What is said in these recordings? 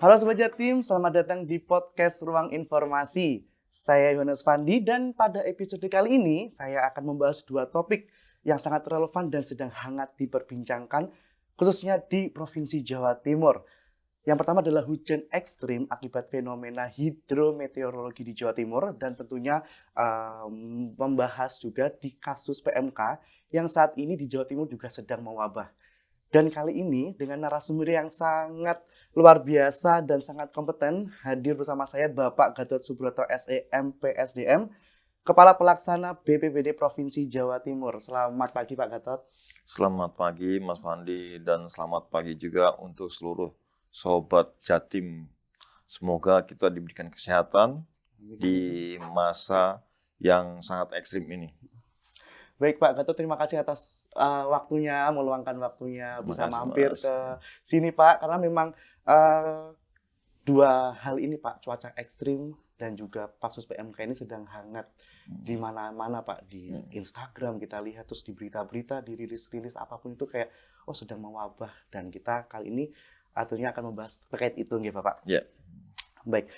Halo Sobat Jatim, selamat datang di podcast Ruang Informasi. Saya Yohanes Fandi dan pada episode kali ini saya akan membahas dua topik yang sangat relevan dan sedang hangat diperbincangkan khususnya di Provinsi Jawa Timur. Yang pertama adalah hujan ekstrim akibat fenomena hidrometeorologi di Jawa Timur dan tentunya membahas juga di kasus PMK yang saat ini di Jawa Timur juga sedang mewabah. Dan kali ini dengan narasumber yang sangat luar biasa dan sangat kompeten, hadir bersama saya Bapak Gatot Subroto SEM PSDM, Kepala Pelaksana BPBD Provinsi Jawa Timur. Selamat pagi Pak Gatot. Selamat pagi Mas Fandi dan selamat pagi juga untuk seluruh Sobat Jatim. Semoga kita diberikan kesehatan di masa yang sangat ekstrim ini. Baik Pak Gatot, terima kasih atas waktunya, meluangkan waktunya bisa mampir Mas. ke sini Pak. Karena memang dua hal ini Pak, cuaca ekstrim dan juga kasus PMK ini sedang hangat di mana-mana Pak. Di Instagram kita lihat, terus di berita-berita, di rilis-rilis apapun itu kayak sedang mewabah. Dan kita kali ini akhirnya akan membahas terkait itu nggih Bapak. Ya. Baik.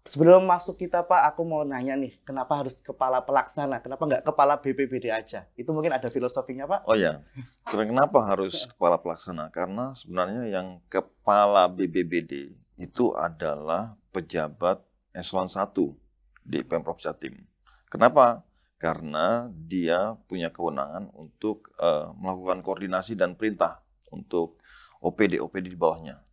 Sebelum masuk kita Pak, aku mau nanya nih, kenapa harus kepala pelaksana? Kenapa nggak kepala BPBD aja? Itu mungkin ada filosofinya Pak? Oh ya, kenapa harus kepala pelaksana? Karena sebenarnya yang kepala BPBD itu adalah pejabat eselon 1 di Pemprov Jatim. Kenapa? Karena dia punya kewenangan untuk melakukan koordinasi dan perintah untuk OPD di bawahnya.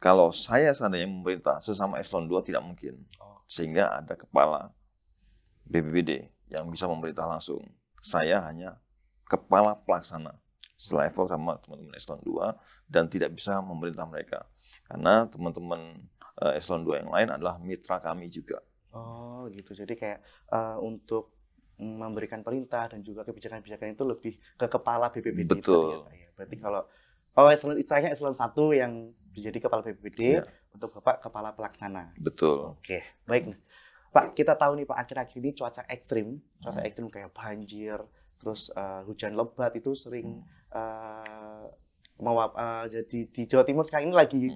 Kalau saya seandainya memerintah sesama eselon 2 tidak mungkin. Sehingga ada kepala BPBD yang bisa memerintah langsung. Saya hanya kepala pelaksana selevel sama teman-teman eselon 2 dan tidak bisa memerintah mereka. Karena teman-teman eselon 2 yang lain adalah mitra kami juga. Oh gitu, jadi kayak untuk memberikan perintah dan juga kebijakan-kebijakan itu lebih ke kepala BPBD. Betul. Tadi, ya, Pak. Berarti kalau istilahnya eselon 1 yang menjadi kepala BPBD, untuk Bapak kepala pelaksana. Betul. Oke, baik. Pak, kita tahu nih Pak, akhir-akhir ini cuaca ekstrim kayak banjir, terus hujan lebat itu sering jadi di Jawa Timur sekarang ini lagi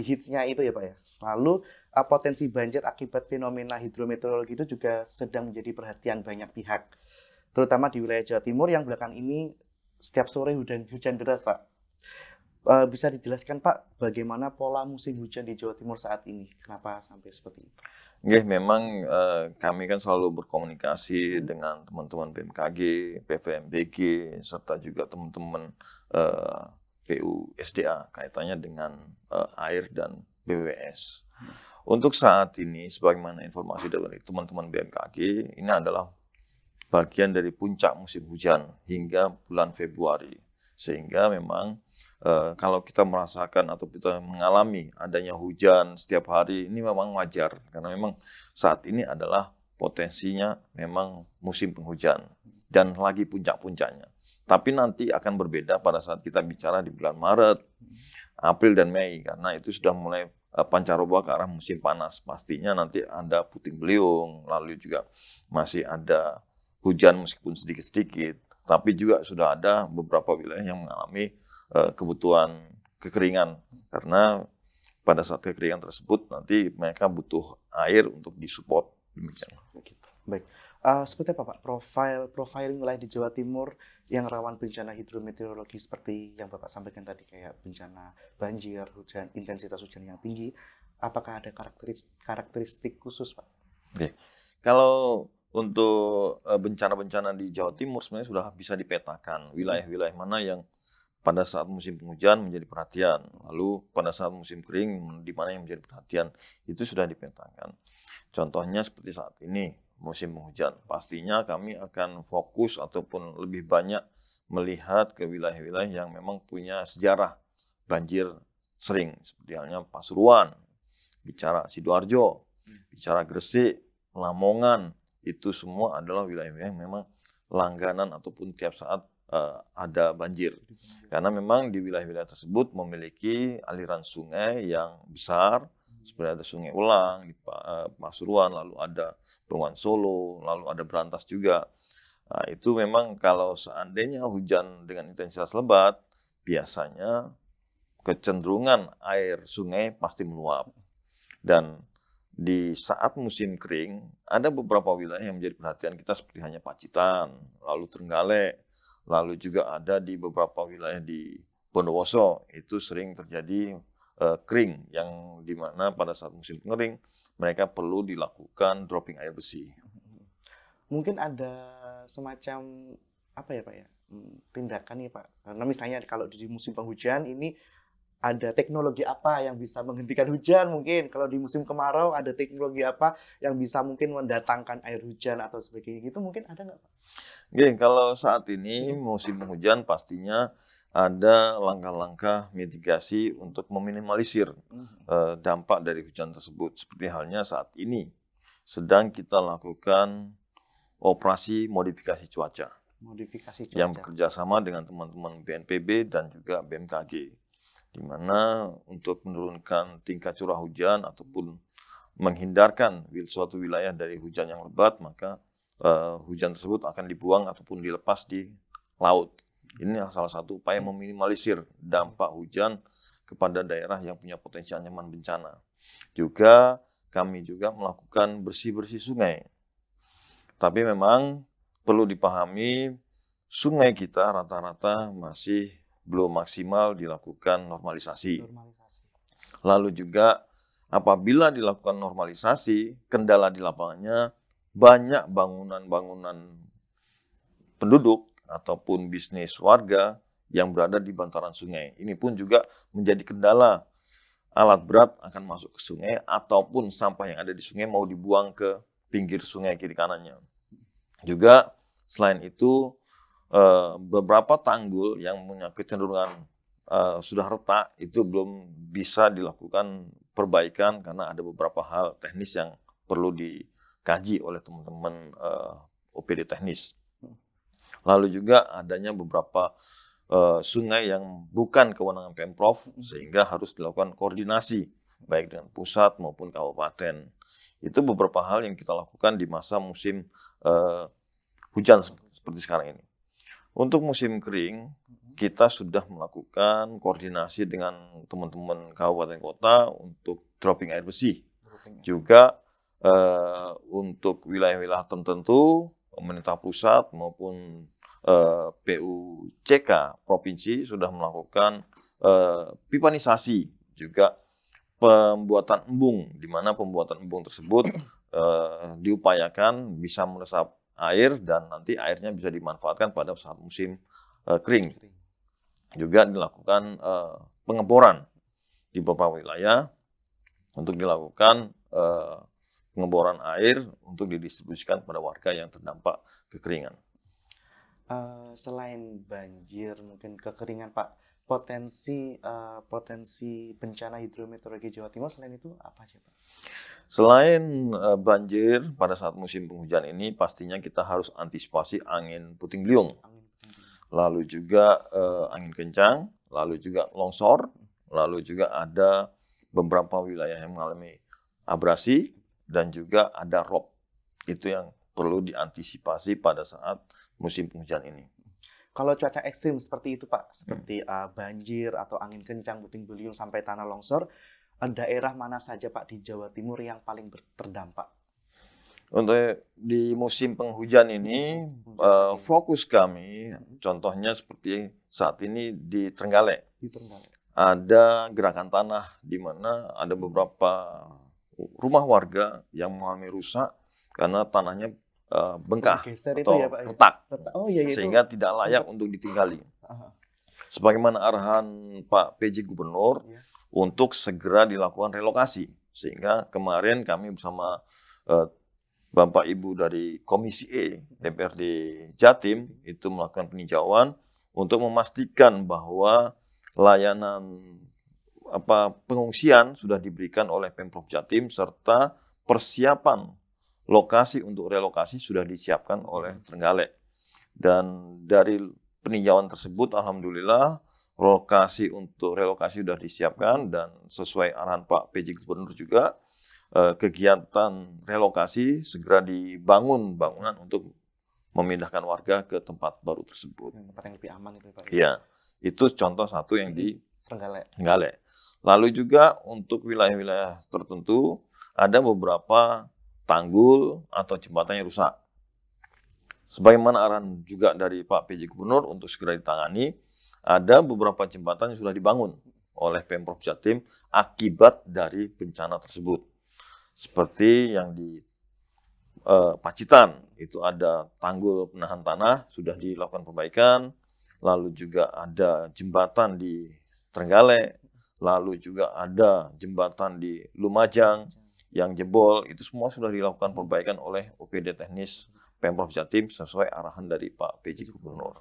hitsnya itu ya Pak ya. Lalu potensi banjir akibat fenomena hidrometeorologi itu juga sedang menjadi perhatian banyak pihak, terutama di wilayah Jawa Timur yang belakang ini setiap sore hujan deras Pak. Bisa dijelaskan Pak, bagaimana pola musim hujan di Jawa Timur saat ini? Kenapa sampai seperti itu? Memang kami kan selalu berkomunikasi dengan teman-teman BMKG, PVMBG, serta juga teman-teman PU SDA kaitannya dengan air dan BWS. Untuk saat ini, sebagaimana informasi dari teman-teman BMKG, ini adalah bagian dari puncak musim hujan hingga bulan Februari. Sehingga memang kalau kita merasakan atau kita mengalami adanya hujan setiap hari, ini memang wajar. Karena memang saat ini adalah potensinya memang musim penghujan dan lagi puncak-puncaknya. Tapi nanti akan berbeda pada saat kita bicara di bulan Maret, April dan Mei. Karena itu sudah mulai pancaroba ke arah musim panas. Pastinya nanti ada puting beliung, lalu juga masih ada hujan meskipun sedikit-sedikit. Tapi juga sudah ada beberapa wilayah yang mengalami kebutuhan kekeringan. Karena pada saat kekeringan tersebut nanti mereka butuh air untuk disupport. Demikian. Baik. Seperti apa Pak profiling wilayah di Jawa Timur yang rawan bencana hidrometeorologi seperti yang Bapak sampaikan tadi, kayak bencana banjir, hujan, intensitas hujan yang tinggi, apakah ada karakteristik khusus Pak? Oke. Kalau untuk bencana-bencana di Jawa Timur sebenarnya sudah bisa dipetakan wilayah-wilayah mana yang pada saat musim penghujan menjadi perhatian, lalu pada saat musim kering di mana yang menjadi perhatian, itu sudah dipetakan. Contohnya seperti saat ini musim penghujan, pastinya kami akan fokus ataupun lebih banyak melihat ke wilayah-wilayah yang memang punya sejarah banjir sering, seperti halnya Pasuruan, bicara Sidoarjo, bicara Gresik, Lamongan, itu semua adalah wilayah-wilayah yang memang langganan ataupun tiap saat ada banjir. Karena memang di wilayah-wilayah tersebut memiliki aliran sungai yang besar, seperti ada Sungai Ulang di Pasuruan, lalu ada Bengawan Solo, lalu ada Berantas juga. Nah, itu memang kalau seandainya hujan dengan intensitas lebat, biasanya kecenderungan air sungai pasti meluap. Dan di saat musim kering, ada beberapa wilayah yang menjadi perhatian kita seperti hanya Pacitan, lalu Trenggalek, lalu juga ada di beberapa wilayah di Bondowoso, itu sering terjadi kering, yang dimana pada saat musim kering, mereka perlu dilakukan dropping air bersih. Mungkin ada semacam apa ya Pak ya, tindakan nih Pak. Karena misalnya kalau di musim penghujan ini ada teknologi apa yang bisa menghentikan hujan mungkin. Kalau di musim kemarau ada teknologi apa yang bisa mungkin mendatangkan air hujan atau sebagainya gitu, mungkin ada nggak Pak? Oke, kalau saat ini musim penghujan pastinya ada langkah-langkah mitigasi untuk meminimalisir dampak dari hujan tersebut. Seperti halnya saat ini sedang kita lakukan operasi modifikasi cuaca Modifikasi yang cuaca. bekerja sama dengan teman-teman BNPB dan juga BMKG, di mana untuk menurunkan tingkat curah hujan ataupun menghindarkan suatu wilayah dari hujan yang lebat, maka hujan tersebut akan dibuang ataupun dilepas di laut. Ini salah satu upaya meminimalisir dampak hujan kepada daerah yang punya potensi ancaman bencana. Juga kami juga melakukan bersih-bersih sungai. Tapi memang perlu dipahami, sungai kita rata-rata masih belum maksimal dilakukan normalisasi. Lalu juga apabila dilakukan normalisasi, kendala di lapangannya banyak bangunan-bangunan penduduk ataupun bisnis warga yang berada di bantaran sungai. Ini pun juga menjadi kendala. Alat berat akan masuk ke sungai ataupun sampah yang ada di sungai mau dibuang ke pinggir sungai kiri kanannya. Juga selain itu beberapa tanggul yang punya kecenderungan sudah retak itu belum bisa dilakukan perbaikan karena ada beberapa hal teknis yang perlu dikaji oleh teman-teman OPD teknis. Lalu juga adanya beberapa sungai yang bukan kewenangan Pemprov sehingga harus dilakukan koordinasi baik dengan pusat maupun kabupaten. Itu beberapa hal yang kita lakukan di masa musim hujan seperti sekarang ini. Untuk musim kering, kita sudah melakukan koordinasi dengan teman-teman kabupaten kota untuk dropping air bersih. Juga untuk wilayah-wilayah tertentu, pemerintah pusat maupun PUCK provinsi sudah melakukan pipanisasi, juga pembuatan embung, di mana pembuatan embung tersebut diupayakan bisa meresap air dan nanti airnya bisa dimanfaatkan pada saat musim kering. Juga dilakukan pengeboran di beberapa wilayah untuk dilakukan pengeboran air untuk didistribusikan kepada warga yang terdampak kekeringan. Selain banjir, mungkin kekeringan Pak, potensi bencana hidrometeorologi Jawa Timur selain itu apa aja Pak? Selain banjir pada saat musim penghujan ini, pastinya kita harus antisipasi angin puting beliung, lalu juga angin kencang, lalu juga longsor, lalu juga ada beberapa wilayah yang mengalami abrasi dan juga ada rob. Itu yang perlu diantisipasi pada saat musim penghujan ini. Kalau cuaca ekstrim seperti itu Pak, seperti banjir atau angin kencang, puting beliung sampai tanah longsor, daerah mana saja Pak di Jawa Timur yang paling terdampak? Untuk di musim penghujan ini, fokus kami, contohnya seperti saat ini di Trenggalek. Ada gerakan tanah di mana ada beberapa rumah warga yang mengalami rusak karena tanahnya bengkak atau ya, Pak, retak, oh, iya, sehingga tidak layak untuk ditinggali. Sebagaimana arahan Pak PJ Gubernur untuk segera dilakukan relokasi, sehingga kemarin kami bersama Bapak Ibu dari Komisi E DPRD Jatim itu melakukan peninjauan untuk memastikan bahwa layanan pengungsian sudah diberikan oleh Pemprov Jatim serta persiapan lokasi untuk relokasi sudah disiapkan oleh Trenggalek. Dan dari peninjauan tersebut alhamdulillah lokasi untuk relokasi sudah disiapkan dan sesuai arahan Pak PJ Gubernur juga kegiatan relokasi segera dibangun bangunan untuk memindahkan warga ke tempat baru tersebut. Tempat yang lebih aman itu Pak. Iya, itu contoh satu yang Trenggalek. Lalu juga untuk wilayah-wilayah tertentu ada beberapa tanggul atau jembatan yang rusak. Sebagaimana arahan juga dari Pak PJ Gubernur untuk segera ditangani, ada beberapa jembatan yang sudah dibangun oleh Pemprov Jatim akibat dari bencana tersebut. Seperti yang di Pacitan, itu ada tanggul penahan tanah, sudah dilakukan perbaikan. Lalu juga ada jembatan di Trenggalek, lalu juga ada jembatan di Lumajang yang jebol, itu semua sudah dilakukan perbaikan oleh OPD teknis Pemprov Jatim sesuai arahan dari Pak PJ Gubernur.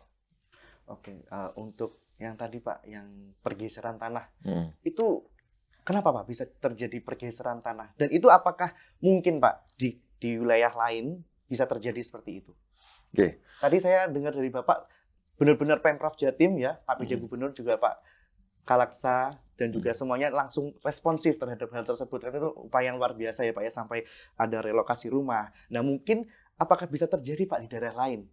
Oke, untuk yang tadi Pak, yang pergeseran tanah, itu kenapa Pak bisa terjadi pergeseran tanah? Dan itu apakah mungkin Pak di wilayah lain bisa terjadi seperti itu? Oke. Tadi saya dengar dari Bapak, benar-benar Pemprov Jatim ya, Pak PJ Gubernur juga Pak Kalaksa dan juga semuanya langsung responsif terhadap hal tersebut. Karena itu upaya yang luar biasa ya Pak ya, sampai ada relokasi rumah. Nah mungkin apakah bisa terjadi Pak di daerah lain?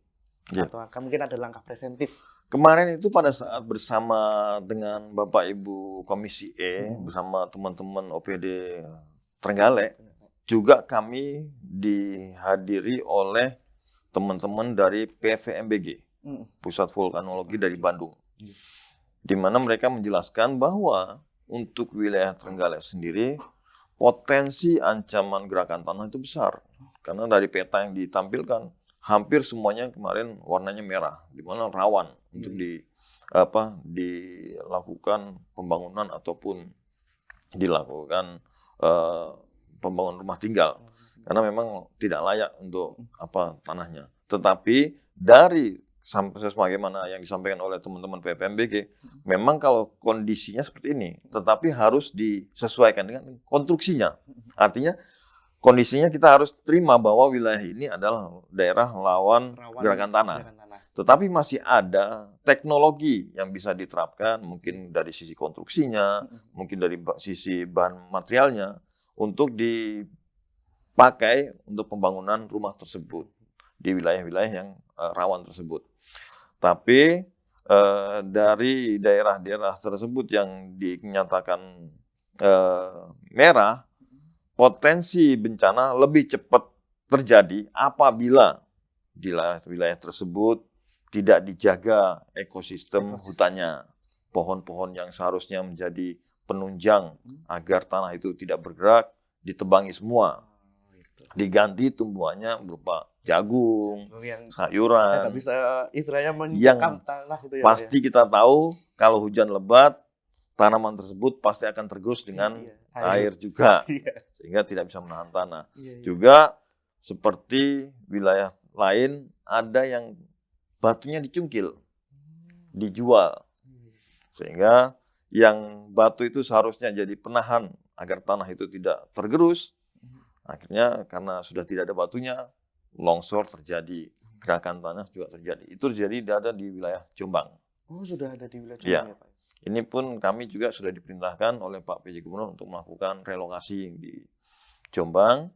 Ya. Atau mungkin ada langkah preventif? Kemarin itu pada saat bersama dengan Bapak Ibu Komisi E, bersama teman-teman OPD Trenggalek, juga kami dihadiri oleh teman-teman dari PVMBG, Pusat Vulkanologi dari Bandung. Di mana mereka menjelaskan bahwa untuk wilayah Trenggalek sendiri, potensi ancaman gerakan tanah itu besar. Karena dari peta yang ditampilkan, hampir semuanya kemarin warnanya merah, di mana rawan untuk dilakukan pembangunan ataupun dilakukan pembangunan rumah tinggal. Karena memang tidak layak untuk tanahnya. Tetapi dari sampai sebagaimana yang disampaikan oleh teman-teman PVMBG, memang kalau kondisinya seperti ini, tetapi harus disesuaikan dengan konstruksinya. Artinya kondisinya kita harus terima bahwa wilayah ini adalah daerah rawan gerakan tanah. Tetapi masih ada teknologi yang bisa diterapkan, mungkin dari sisi konstruksinya, mungkin dari sisi bahan materialnya, untuk dipakai untuk pembangunan rumah tersebut di wilayah-wilayah yang rawan tersebut. Tapi dari daerah-daerah tersebut yang dinyatakan merah, potensi bencana lebih cepat terjadi apabila di wilayah tersebut tidak dijaga ekosistem hutannya. Pohon-pohon yang seharusnya menjadi penunjang agar tanah itu tidak bergerak, ditebangi semua. Diganti tumbuhannya berupa jagung, sayuran, bisa istilahnya mencekam tanah itu ya. Pasti kita tahu kalau hujan lebat, tanaman tersebut pasti akan tergerus dengan air juga, sehingga tidak bisa menahan tanah. Juga seperti wilayah lain ada yang batunya dicungkil, dijual, sehingga yang batu itu seharusnya jadi penahan agar tanah itu tidak tergerus. Akhirnya karena sudah tidak ada batunya, longsor terjadi, gerakan tanah juga terjadi. Itu terjadi ada di wilayah Jombang. Oh, sudah ada di wilayah Jombang ya Pak? Ini pun kami juga sudah diperintahkan oleh Pak PJ Gubernur untuk melakukan relokasi di Jombang,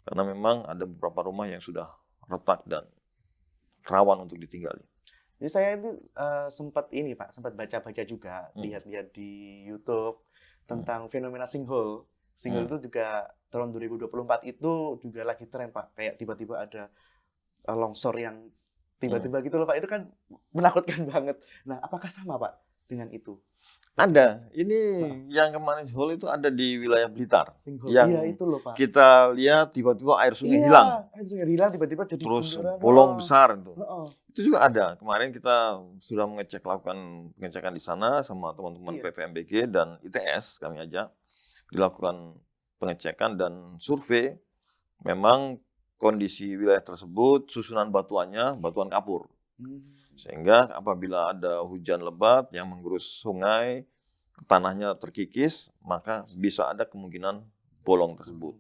karena memang ada beberapa rumah yang sudah retak dan rawan untuk ditinggali. Jadi saya itu sempat baca-baca juga, lihat-lihat di YouTube tentang fenomena sinkhole. Sinkhole itu juga tahun 2024 itu juga lagi tren Pak, kayak tiba-tiba ada longsor yang tiba-tiba gitu loh Pak, itu kan menakutkan banget. Nah, apakah sama Pak dengan itu? Ada, ini yang kemarin sinkhole itu ada di wilayah Blitar. Yang itu loh Pak. Kita lihat tiba-tiba air sungai hilang. Air sungai hilang tiba-tiba jadi terus bolong besar itu. Itu juga ada. Kemarin kita sudah lakukan pengecekan di sana sama teman-teman PVMBG dan ITS, kami ajak dilakukan pengecekan dan survei. Memang kondisi wilayah tersebut susunan batuannya batuan kapur. Sehingga apabila ada hujan lebat yang menggerus sungai, tanahnya terkikis, maka bisa ada kemungkinan bolong tersebut.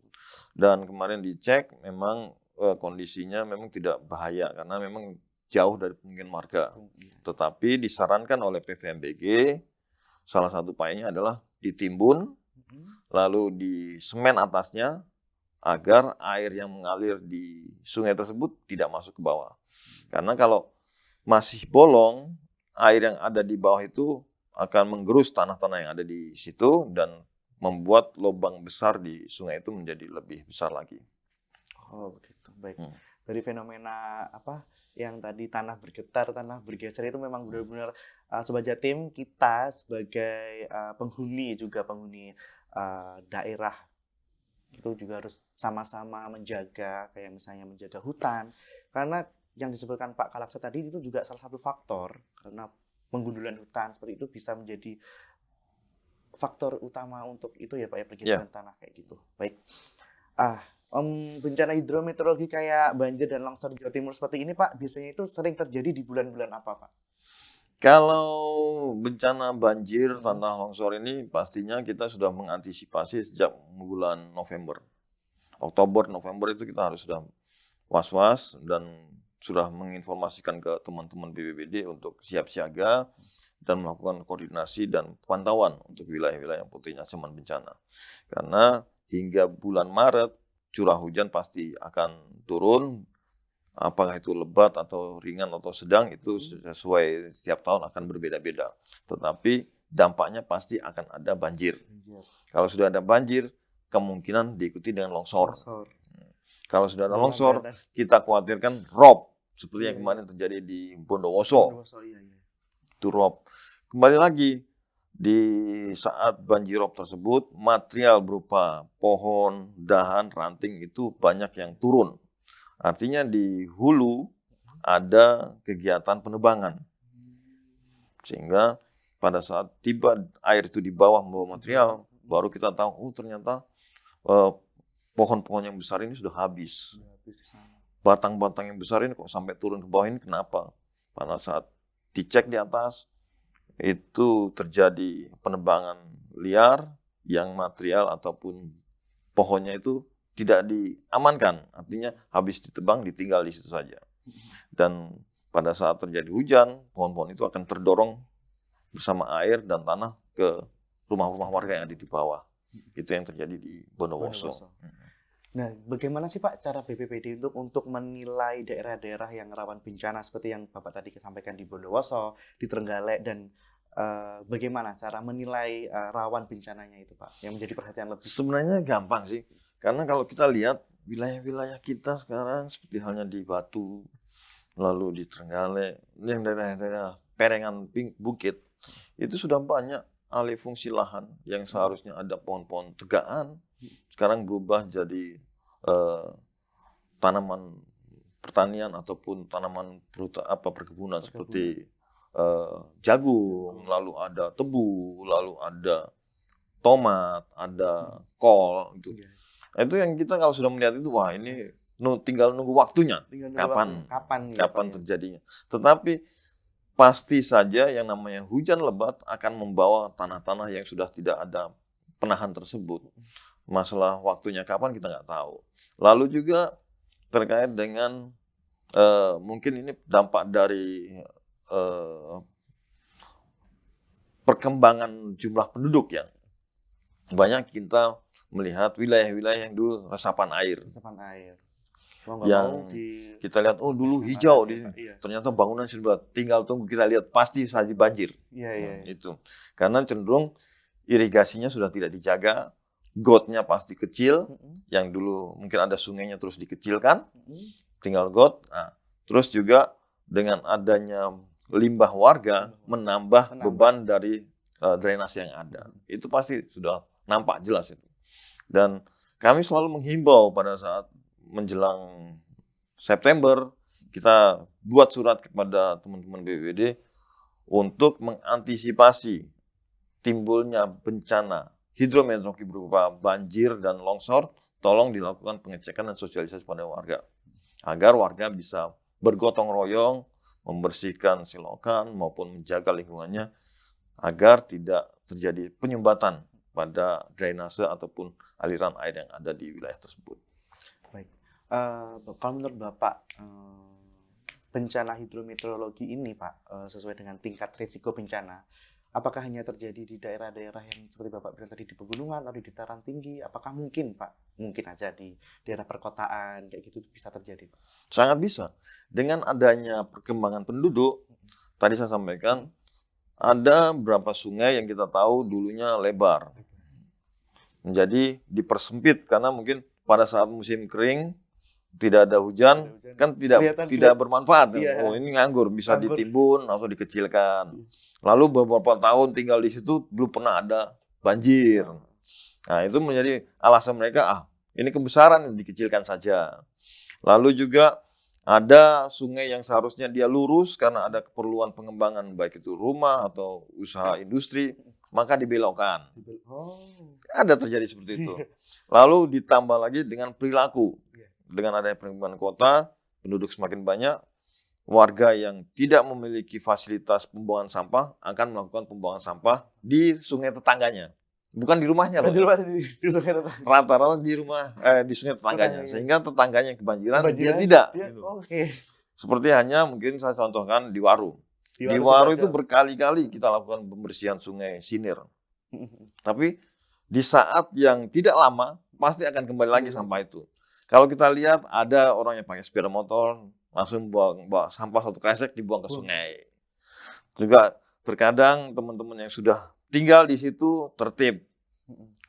Dan kemarin dicek memang kondisinya memang tidak bahaya karena memang jauh dari pemukiman warga. Tetapi disarankan oleh PVMBG, salah satu upayanya adalah ditimbun, lalu disemen atasnya agar air yang mengalir di sungai tersebut tidak masuk ke bawah. Karena kalau masih bolong, air yang ada di bawah itu akan menggerus tanah-tanah yang ada di situ dan membuat lubang besar di sungai itu menjadi lebih besar lagi. Oh begitu, baik. Dari fenomena apa yang tadi tanah bergetar, tanah bergeser itu memang benar-benar Sobat Jatim, kita sebagai penghuni daerah itu juga harus sama-sama menjaga, kayak misalnya menjaga hutan, karena yang disebutkan Pak Kalaksa tadi itu juga salah satu faktor, karena penggundulan hutan seperti itu bisa menjadi faktor utama untuk itu ya Pak ya, pergeseran tanah kayak gitu. Baik. Bencana hidrometeorologi kayak banjir dan longsor di Jawa Timur seperti ini Pak, biasanya itu sering terjadi di bulan-bulan apa Pak? Kalau bencana banjir, tanah longsor ini pastinya kita sudah mengantisipasi sejak bulan November. Oktober, November itu kita harus sudah was-was dan sudah menginformasikan ke teman-teman BPBD untuk siap siaga dan melakukan koordinasi dan pantauan untuk wilayah-wilayah yang potensi ancaman bencana. Karena hingga bulan Maret curah hujan pasti akan turun. Apakah itu lebat atau ringan atau sedang itu sesuai setiap tahun akan berbeda-beda. Tetapi dampaknya pasti akan ada banjir. Kalau sudah ada banjir, kemungkinan diikuti dengan longsor. Kalau sudah ada longsor, kita khawatirkan rob. Seperti yang kemarin terjadi di Bondowoso. Itu rob. Kembali lagi, di saat banjir rob tersebut, material berupa pohon, dahan, ranting itu banyak yang turun. Artinya di hulu ada kegiatan penebangan. Sehingga pada saat tiba air itu di bawah membawa material, baru kita tahu, oh ternyata pohon-pohon yang besar ini sudah habis. Batang-batang yang besar ini kok sampai turun ke bawah ini kenapa? Pada saat dicek di atas, itu terjadi penebangan liar yang material ataupun pohonnya itu tidak diamankan, artinya habis ditebang ditinggal di situ saja. Dan pada saat terjadi hujan, pohon-pohon itu akan terdorong bersama air dan tanah ke rumah-rumah warga yang ada di bawah. Itu yang terjadi di Bondowoso. Nah, bagaimana sih Pak cara BPBD untuk menilai daerah-daerah yang rawan bencana seperti yang Bapak tadi sampaikan di Bondowoso, di Trenggalek, dan bagaimana cara menilai rawan bencananya itu Pak, yang menjadi perhatian lebih? Sebenarnya gampang sih. Karena kalau kita lihat wilayah-wilayah kita sekarang seperti halnya di Batu, lalu di Trenggalek, yang daerah-daerah perengan bukit, itu sudah banyak alih fungsi lahan yang seharusnya ada pohon-pohon tegaan, sekarang berubah jadi tanaman pertanian ataupun tanaman perkebunan seperti jagung, lalu ada tebu, lalu ada tomat, ada kol, gitu. Itu yang kita kalau sudah melihat itu, wah ini tinggal nunggu waktunya, kapan terjadinya. Tetapi pasti saja yang namanya hujan lebat akan membawa tanah-tanah yang sudah tidak ada penahan tersebut. Masalah waktunya kapan kita nggak tahu. Lalu juga terkait dengan mungkin ini dampak dari perkembangan jumlah penduduk ya. Banyak kita melihat wilayah-wilayah yang dulu resapan air. Yang kita lihat, oh dulu hijau, ternyata bangunan sudah tinggal tunggu kita lihat pasti saja banjir. Itu karena cenderung irigasinya sudah tidak dijaga, gotnya pasti kecil, yang dulu mungkin ada sungainya terus dikecilkan, tinggal got. Nah, terus juga dengan adanya limbah warga menambah beban dari drainase yang ada. Itu pasti sudah nampak jelas itu. Dan kami selalu menghimbau pada saat menjelang September, kita buat surat kepada teman-teman BPBD untuk mengantisipasi timbulnya bencana hidrometeorologi berupa banjir dan longsor. Tolong dilakukan pengecekan dan sosialisasi pada warga, agar warga bisa bergotong royong, membersihkan selokan maupun menjaga lingkungannya, agar tidak terjadi penyumbatan pada drainase ataupun aliran air yang ada di wilayah tersebut. Baik, kalau menurut Bapak bencana hidrometeorologi ini Pak sesuai dengan tingkat risiko bencana, apakah hanya terjadi di daerah-daerah yang seperti Bapak bilang tadi di pegunungan atau di dataran tinggi? Apakah mungkin Pak, mungkin aja di daerah perkotaan kayak gitu bisa terjadi Pak? Sangat bisa. Dengan adanya perkembangan penduduk, tadi saya sampaikan Ada beberapa sungai yang kita tahu dulunya lebar, menjadi dipersempit karena mungkin pada saat musim kering tidak ada hujan, kan Kelihatan tidak bermanfaat. Iya. Oh, ini nganggur, bisa Nganggur. ditimbun atau dikecilkan. Lalu beberapa tahun tinggal di situ belum pernah ada banjir. Nah, itu menjadi alasan mereka, ini kebesaran, dikecilkan saja. Lalu juga ada sungai yang seharusnya dia lurus karena ada keperluan pengembangan baik itu rumah atau usaha industri, maka dibelokkan. Oh. Ada terjadi seperti itu. Lalu ditambah lagi dengan perilaku. Dengan adanya perkembangan kota, penduduk semakin banyak, warga yang tidak memiliki fasilitas pembuangan sampah akan melakukan pembuangan sampah di sungai tetangganya. Bukan di rumahnya loh. Di sungai tetangga. Rata-rata di sungai tetangganya. Tetangganya. Sehingga tetangganya yang kebanjiran, dia Kebanjiran, tidak. dia- Gitu. Oke. Seperti hanya mungkin saya contohkan di Waru. Di Waru Waru itu Sidoarjo. berkali-kali kita lakukan pembersihan sungai Sinir. Tapi di saat yang tidak lama, pasti akan kembali lagi sampah itu. Kalau kita lihat ada orang yang pakai sepeda motor, langsung bawa sampah satu kresek dibuang ke sungai. Juga terkadang teman-teman yang sudah tinggal di situ tertib.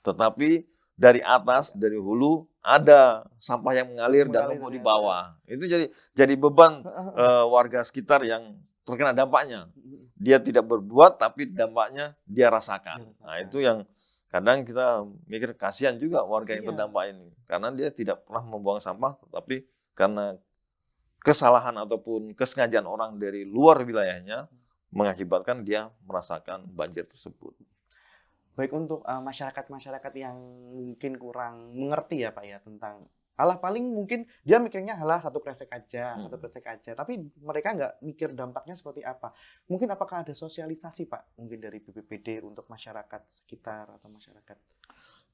Tetapi dari atas, dari hulu, ada sampah yang mengalir dan numpuk di bawah. Itu jadi beban warga sekitar yang terkena dampaknya. Dia tidak berbuat, tapi dampaknya dia rasakan. Nah, itu yang kadang kita mikir kasihan juga warga yang terdampak ini. Karena dia tidak pernah membuang sampah, tapi karena kesalahan ataupun kesengajaan orang dari luar wilayahnya, mengakibatkan dia merasakan banjir tersebut. Baik untuk masyarakat-masyarakat yang mungkin kurang mengerti ya Pak ya tentang paling mungkin dia mikirnya satu kresek aja, tapi mereka nggak mikir dampaknya seperti apa. Mungkin apakah ada sosialisasi Pak mungkin dari BPBD untuk masyarakat sekitar atau masyarakat?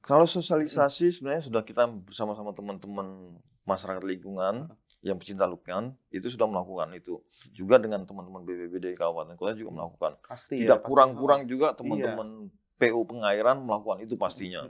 Kalau sosialisasi sebenarnya sudah kita bersama-sama teman-teman masyarakat lingkungan yang pecinta lingkungan itu sudah melakukan itu. Juga dengan teman-teman BPBD kabupaten kota juga melakukan. Pasti Tidak ya, kurang-kurang juga teman-teman PU pengairan melakukan itu pastinya.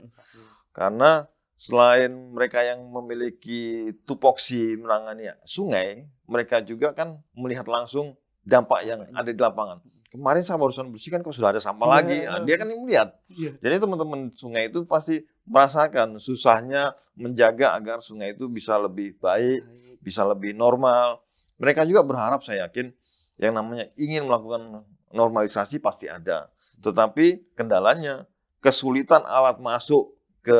Karena selain mereka yang memiliki tupoksi menangani sungai, mereka juga kan melihat langsung dampak yang ada di lapangan. Kemarin saya barusan bersihkan kok sudah ada sampah lagi. Nah, dia kan melihat. Jadi teman-teman sungai itu pasti merasakan susahnya menjaga agar sungai itu bisa lebih baik, bisa lebih normal. Mereka juga berharap, saya yakin, yang namanya ingin melakukan normalisasi pasti ada. Tetapi kendalanya kesulitan alat masuk ke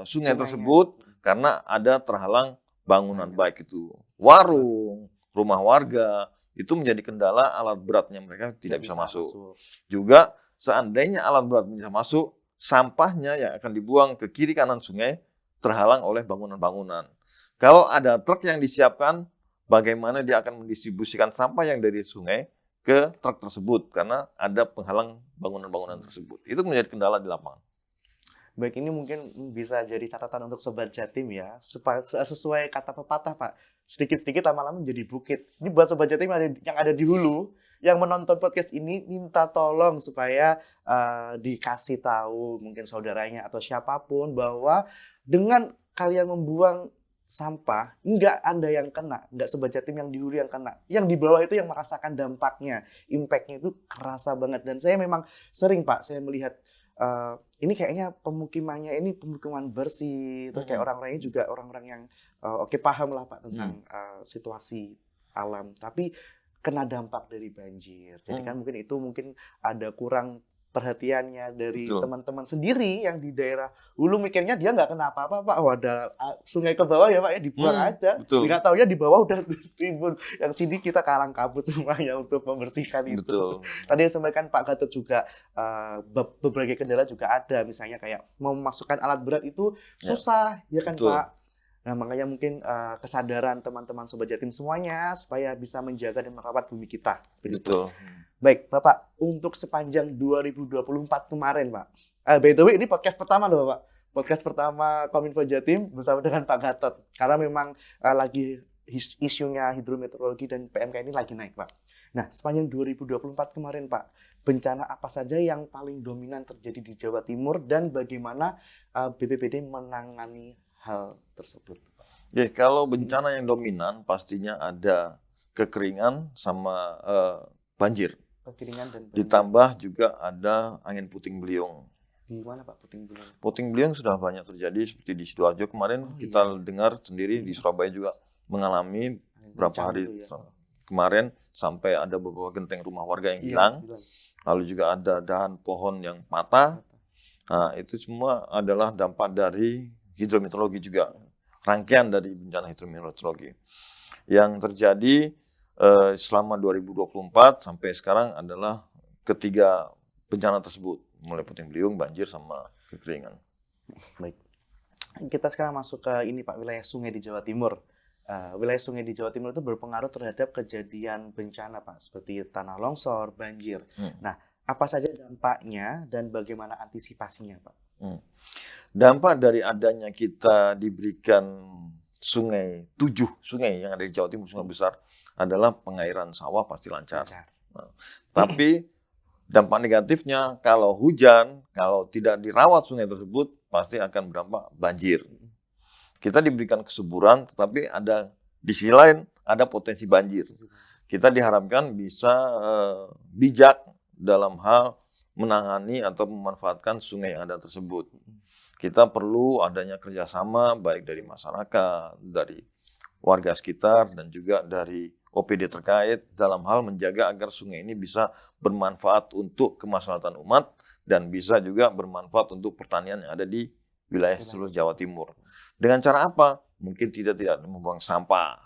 sungai tersebut karena ada terhalang bangunan, baik itu warung, rumah warga, itu menjadi kendala, alat beratnya mereka tidak bisa masuk. Juga seandainya alat berat bisa masuk, sampahnya yang akan dibuang ke kiri kanan sungai terhalang oleh bangunan-bangunan. Kalau ada truk yang disiapkan, bagaimana dia akan mendistribusikan sampah yang dari sungai ke truk tersebut karena ada penghalang bangunan-bangunan tersebut. Itu menjadi kendala di lapangan. Baik, ini mungkin bisa jadi catatan untuk Sobat Jatim ya. Sesuai kata pepatah Pak, sedikit-sedikit lama-lama menjadi bukit. Ini buat Sobat Jatim yang ada di hulu, yang menonton podcast ini, minta tolong supaya dikasih tahu mungkin saudaranya atau siapapun bahwa dengan kalian membuang sampah, nggak Anda yang kena, nggak Sobat Jatim yang di hulu yang kena. Yang di bawah itu yang merasakan dampaknya, impact-nya itu kerasa banget. Dan saya memang sering Pak, saya melihat ini kayaknya pemukimannya ini pemukiman bersih, terus kayak orang-orangnya juga orang-orang yang paham lah Pak tentang situasi alam, tapi kena dampak dari banjir. Jadi kan mungkin ada kurang perhatiannya dari teman-teman sendiri yang di daerah hulu, mikirnya dia nggak kena apa-apa Pak. Ada sungai ke bawah ya Pak ya, dibuang aja. Nggak tahu ya di bawah udah timbun. Yang sini kita kalang kabut semuanya untuk membersihkan itu. Tadi yang sampaikan Pak Gatot juga berbagai kendala juga ada, misalnya kayak memasukkan alat berat itu susah ya kan Pak. Nah makanya mungkin kesadaran teman-teman Sobat Jatim semuanya supaya bisa menjaga dan merawat bumi kita. Betul. Baik, Bapak, untuk sepanjang 2024 kemarin, Pak. By the way, ini podcast pertama loh, Pak. Podcast pertama Kominfo Jatim bersama dengan Pak Gatot. Karena memang lagi isunya hidrometeorologi dan PMK ini lagi naik, Pak. Nah, sepanjang 2024 kemarin, Pak, bencana apa saja yang paling dominan terjadi di Jawa Timur dan bagaimana BPBD menangani hal tersebut? Ya, kalau bencana yang dominan pastinya ada kekeringan sama banjir. kekeringan dan banjir. Ditambah juga ada angin puting beliung. Di mana Pak puting beliung? Puting beliung sudah banyak terjadi seperti di Sidoarjo kemarin kita dengar sendiri, di Surabaya juga mengalami beberapa hari kemarin sampai ada beberapa genteng rumah warga yang hilang. Lalu juga ada dahan pohon yang patah. Nah, itu semua adalah dampak dari hidrometeorologi juga. Rangkaian dari bencana hidrometeorologi. Yang terjadi selama 2024 sampai sekarang adalah ketiga bencana tersebut. Mulai puting beliung, banjir, sama kekeringan. Baik. Kita sekarang masuk ke ini Pak, wilayah sungai di Jawa Timur. Wilayah sungai di Jawa Timur itu berpengaruh terhadap kejadian bencana Pak, seperti tanah longsor, banjir. Nah, apa saja dampaknya dan bagaimana antisipasinya Pak? Dampak dari adanya kita diberikan sungai, 7 sungai yang ada di Jawa Timur, sungai besar, adalah pengairan sawah pasti lancar. Nah, tapi dampak negatifnya kalau hujan, kalau tidak dirawat sungai tersebut, pasti akan berdampak banjir. Kita diberikan kesuburan, tetapi di sisi lain ada potensi banjir. Kita diharapkan bisa bijak dalam hal menangani atau memanfaatkan sungai yang ada tersebut. Kita perlu adanya kerjasama baik dari masyarakat, dari warga sekitar, dan juga dari OPD terkait dalam hal menjaga agar sungai ini bisa bermanfaat untuk kemaslahatan umat dan bisa juga bermanfaat untuk pertanian yang ada di wilayah seluruh Jawa Timur. Dengan cara apa? Mungkin tidak membuang sampah,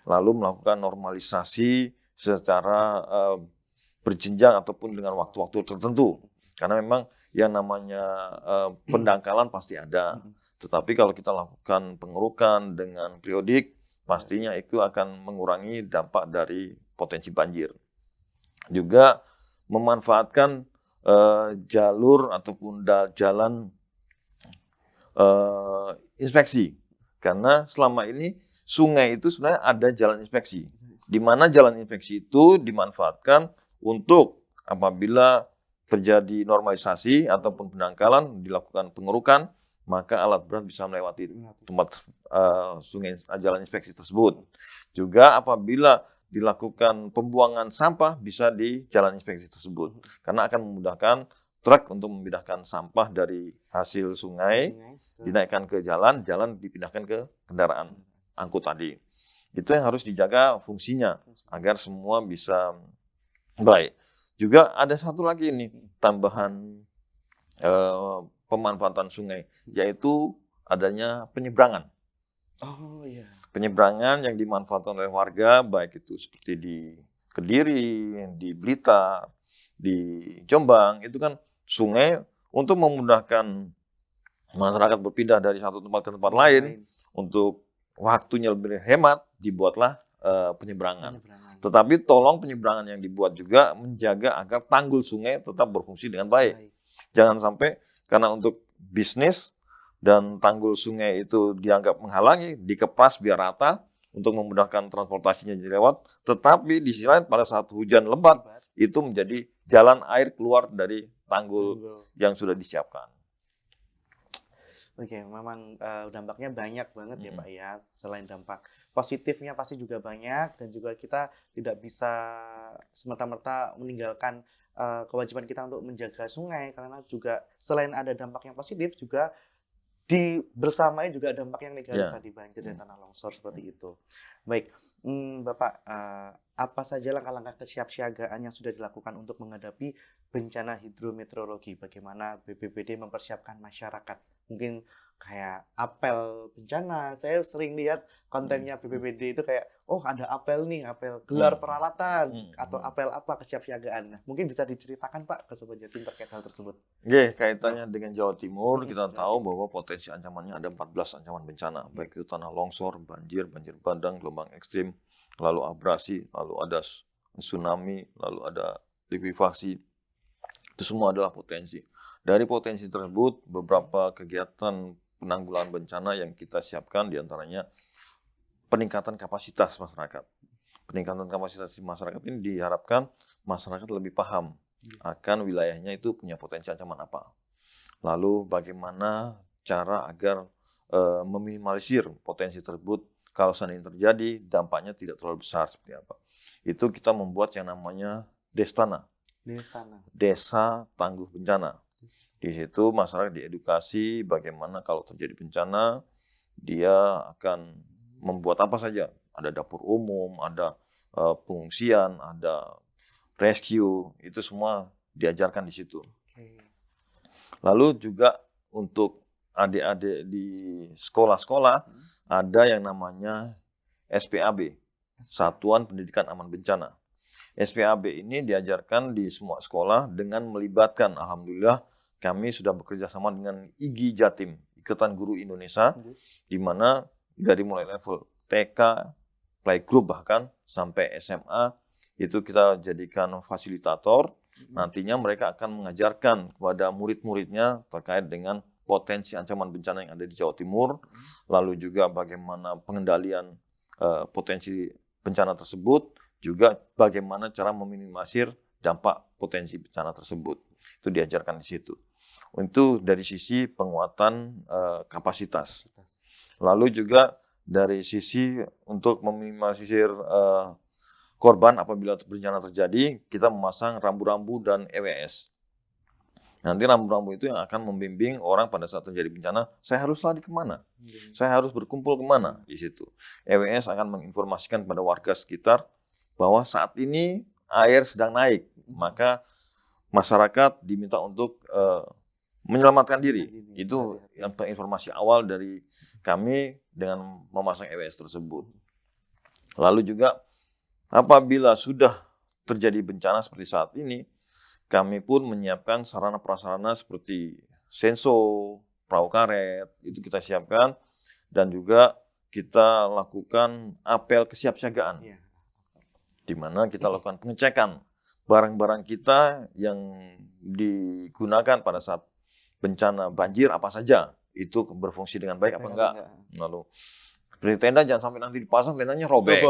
lalu melakukan normalisasi secara berjenjang ataupun dengan waktu-waktu tertentu. Karena memang yang namanya pendangkalan pasti ada. Tetapi kalau kita lakukan pengerukan dengan periodik, pastinya itu akan mengurangi dampak dari potensi banjir. Juga memanfaatkan jalur ataupun jalan inspeksi. Karena selama ini sungai itu sebenarnya ada jalan inspeksi. Di mana jalan inspeksi itu dimanfaatkan untuk apabila terjadi normalisasi ataupun pendangkalan, dilakukan pengerukan, maka alat berat bisa melewati tempat sungai jalan inspeksi tersebut. Juga apabila dilakukan pembuangan sampah bisa di jalan inspeksi tersebut. Karena akan memudahkan truk untuk memindahkan sampah dari hasil sungai, dinaikkan ke jalan dipindahkan ke kendaraan angkut tadi. Itu yang harus dijaga fungsinya agar semua bisa baik. Juga ada satu lagi ini tambahan pemanfaatan sungai, yaitu adanya penyeberangan. Penyeberangan yang dimanfaatkan oleh warga, baik itu seperti di Kediri, di Blitar, di Jombang, itu kan sungai untuk memudahkan masyarakat berpindah dari satu tempat ke tempat lain, untuk waktunya lebih hemat, dibuatlah penyeberangan. Tetapi tolong penyeberangan yang dibuat juga menjaga agar tanggul sungai tetap berfungsi dengan baik. Jangan sampai karena untuk bisnis dan tanggul sungai itu dianggap menghalangi, dikepras biar rata untuk memudahkan transportasinya lewat, tetapi di sisi lain pada saat hujan lebat itu menjadi jalan air keluar dari tanggul yang sudah disiapkan. Oke, memang dampaknya banyak banget ya Pak ya. Selain dampak positifnya pasti juga banyak, dan juga kita tidak bisa semerta-merta meninggalkan kewajiban kita untuk menjaga sungai, karena juga selain ada dampak yang positif juga bersamai juga dampak yang negatif tadi, banjir dan tanah longsor seperti itu. Baik, Bapak, apa saja langkah-langkah kesiapsiagaan yang sudah dilakukan untuk menghadapi bencana hidrometeorologi? Bagaimana BPBD mempersiapkan masyarakat? Mungkin kayak apel bencana. Saya sering lihat kontennya BPBD itu kayak, oh ada apel nih, apel gelar peralatan atau apel apa kesiapsiagaan. Nah, mungkin bisa diceritakan Pak ke Sobat Jatim terkait hal tersebut. Kaitannya dengan Jawa Timur, kita tahu bahwa potensi ancamannya ada 14 ancaman bencana, baik itu tanah longsor, banjir bandang, gelombang ekstrim, lalu abrasi, lalu ada tsunami, lalu ada likuifaksi. Itu semua adalah potensi. Dari potensi tersebut, beberapa kegiatan penanggulangan bencana yang kita siapkan diantaranya peningkatan kapasitas masyarakat. Peningkatan kapasitas masyarakat ini diharapkan masyarakat lebih paham akan wilayahnya itu punya potensi ancaman apa. Lalu bagaimana cara agar meminimalisir potensi tersebut, kalau seandainya terjadi dampaknya tidak terlalu besar seperti apa. Itu kita membuat yang namanya Destana, Di istana. Desa Tangguh Bencana. Di situ masyarakat diedukasi bagaimana kalau terjadi bencana, dia akan membuat apa saja. Ada dapur umum, ada pengungsian, ada rescue, itu semua diajarkan di situ. Oke. Lalu juga untuk adik-adik di sekolah-sekolah ada yang namanya SPAB, Satuan Pendidikan Aman Bencana. SPAB ini diajarkan di semua sekolah dengan melibatkan, alhamdulillah kami sudah bekerja sama dengan IGI Jatim, Ikatan Guru Indonesia, di mana dari mulai level TK, playgroup bahkan sampai SMA, itu kita jadikan fasilitator. Nantinya mereka akan mengajarkan kepada murid-muridnya terkait dengan potensi ancaman bencana yang ada di Jawa Timur, lalu juga bagaimana pengendalian potensi bencana tersebut, juga bagaimana cara meminimalisir dampak potensi bencana tersebut. Itu diajarkan di situ. Itu dari sisi penguatan kapasitas. Lalu juga dari sisi untuk meminimalisir korban apabila bencana terjadi, kita memasang rambu-rambu dan EWS. Nanti rambu-rambu itu yang akan membimbing orang pada saat terjadi bencana, saya harus lari kemana? Saya harus berkumpul kemana? Di situ. EWS akan menginformasikan kepada warga sekitar bahwa saat ini air sedang naik, maka masyarakat diminta untuk menyelamatkan diri. Itu yang informasi awal dari kami dengan memasang EWS tersebut. Lalu juga apabila sudah terjadi bencana seperti saat ini, kami pun menyiapkan sarana prasarana seperti senso, perahu karet, itu kita siapkan, dan juga kita lakukan apel kesiapsiagaan, di mana kita lakukan pengecekan barang-barang kita yang digunakan pada saat bencana banjir apa saja, itu berfungsi dengan baik apa enggak. Lalu seperti tenda jangan sampai nanti dipasang tendanya robek.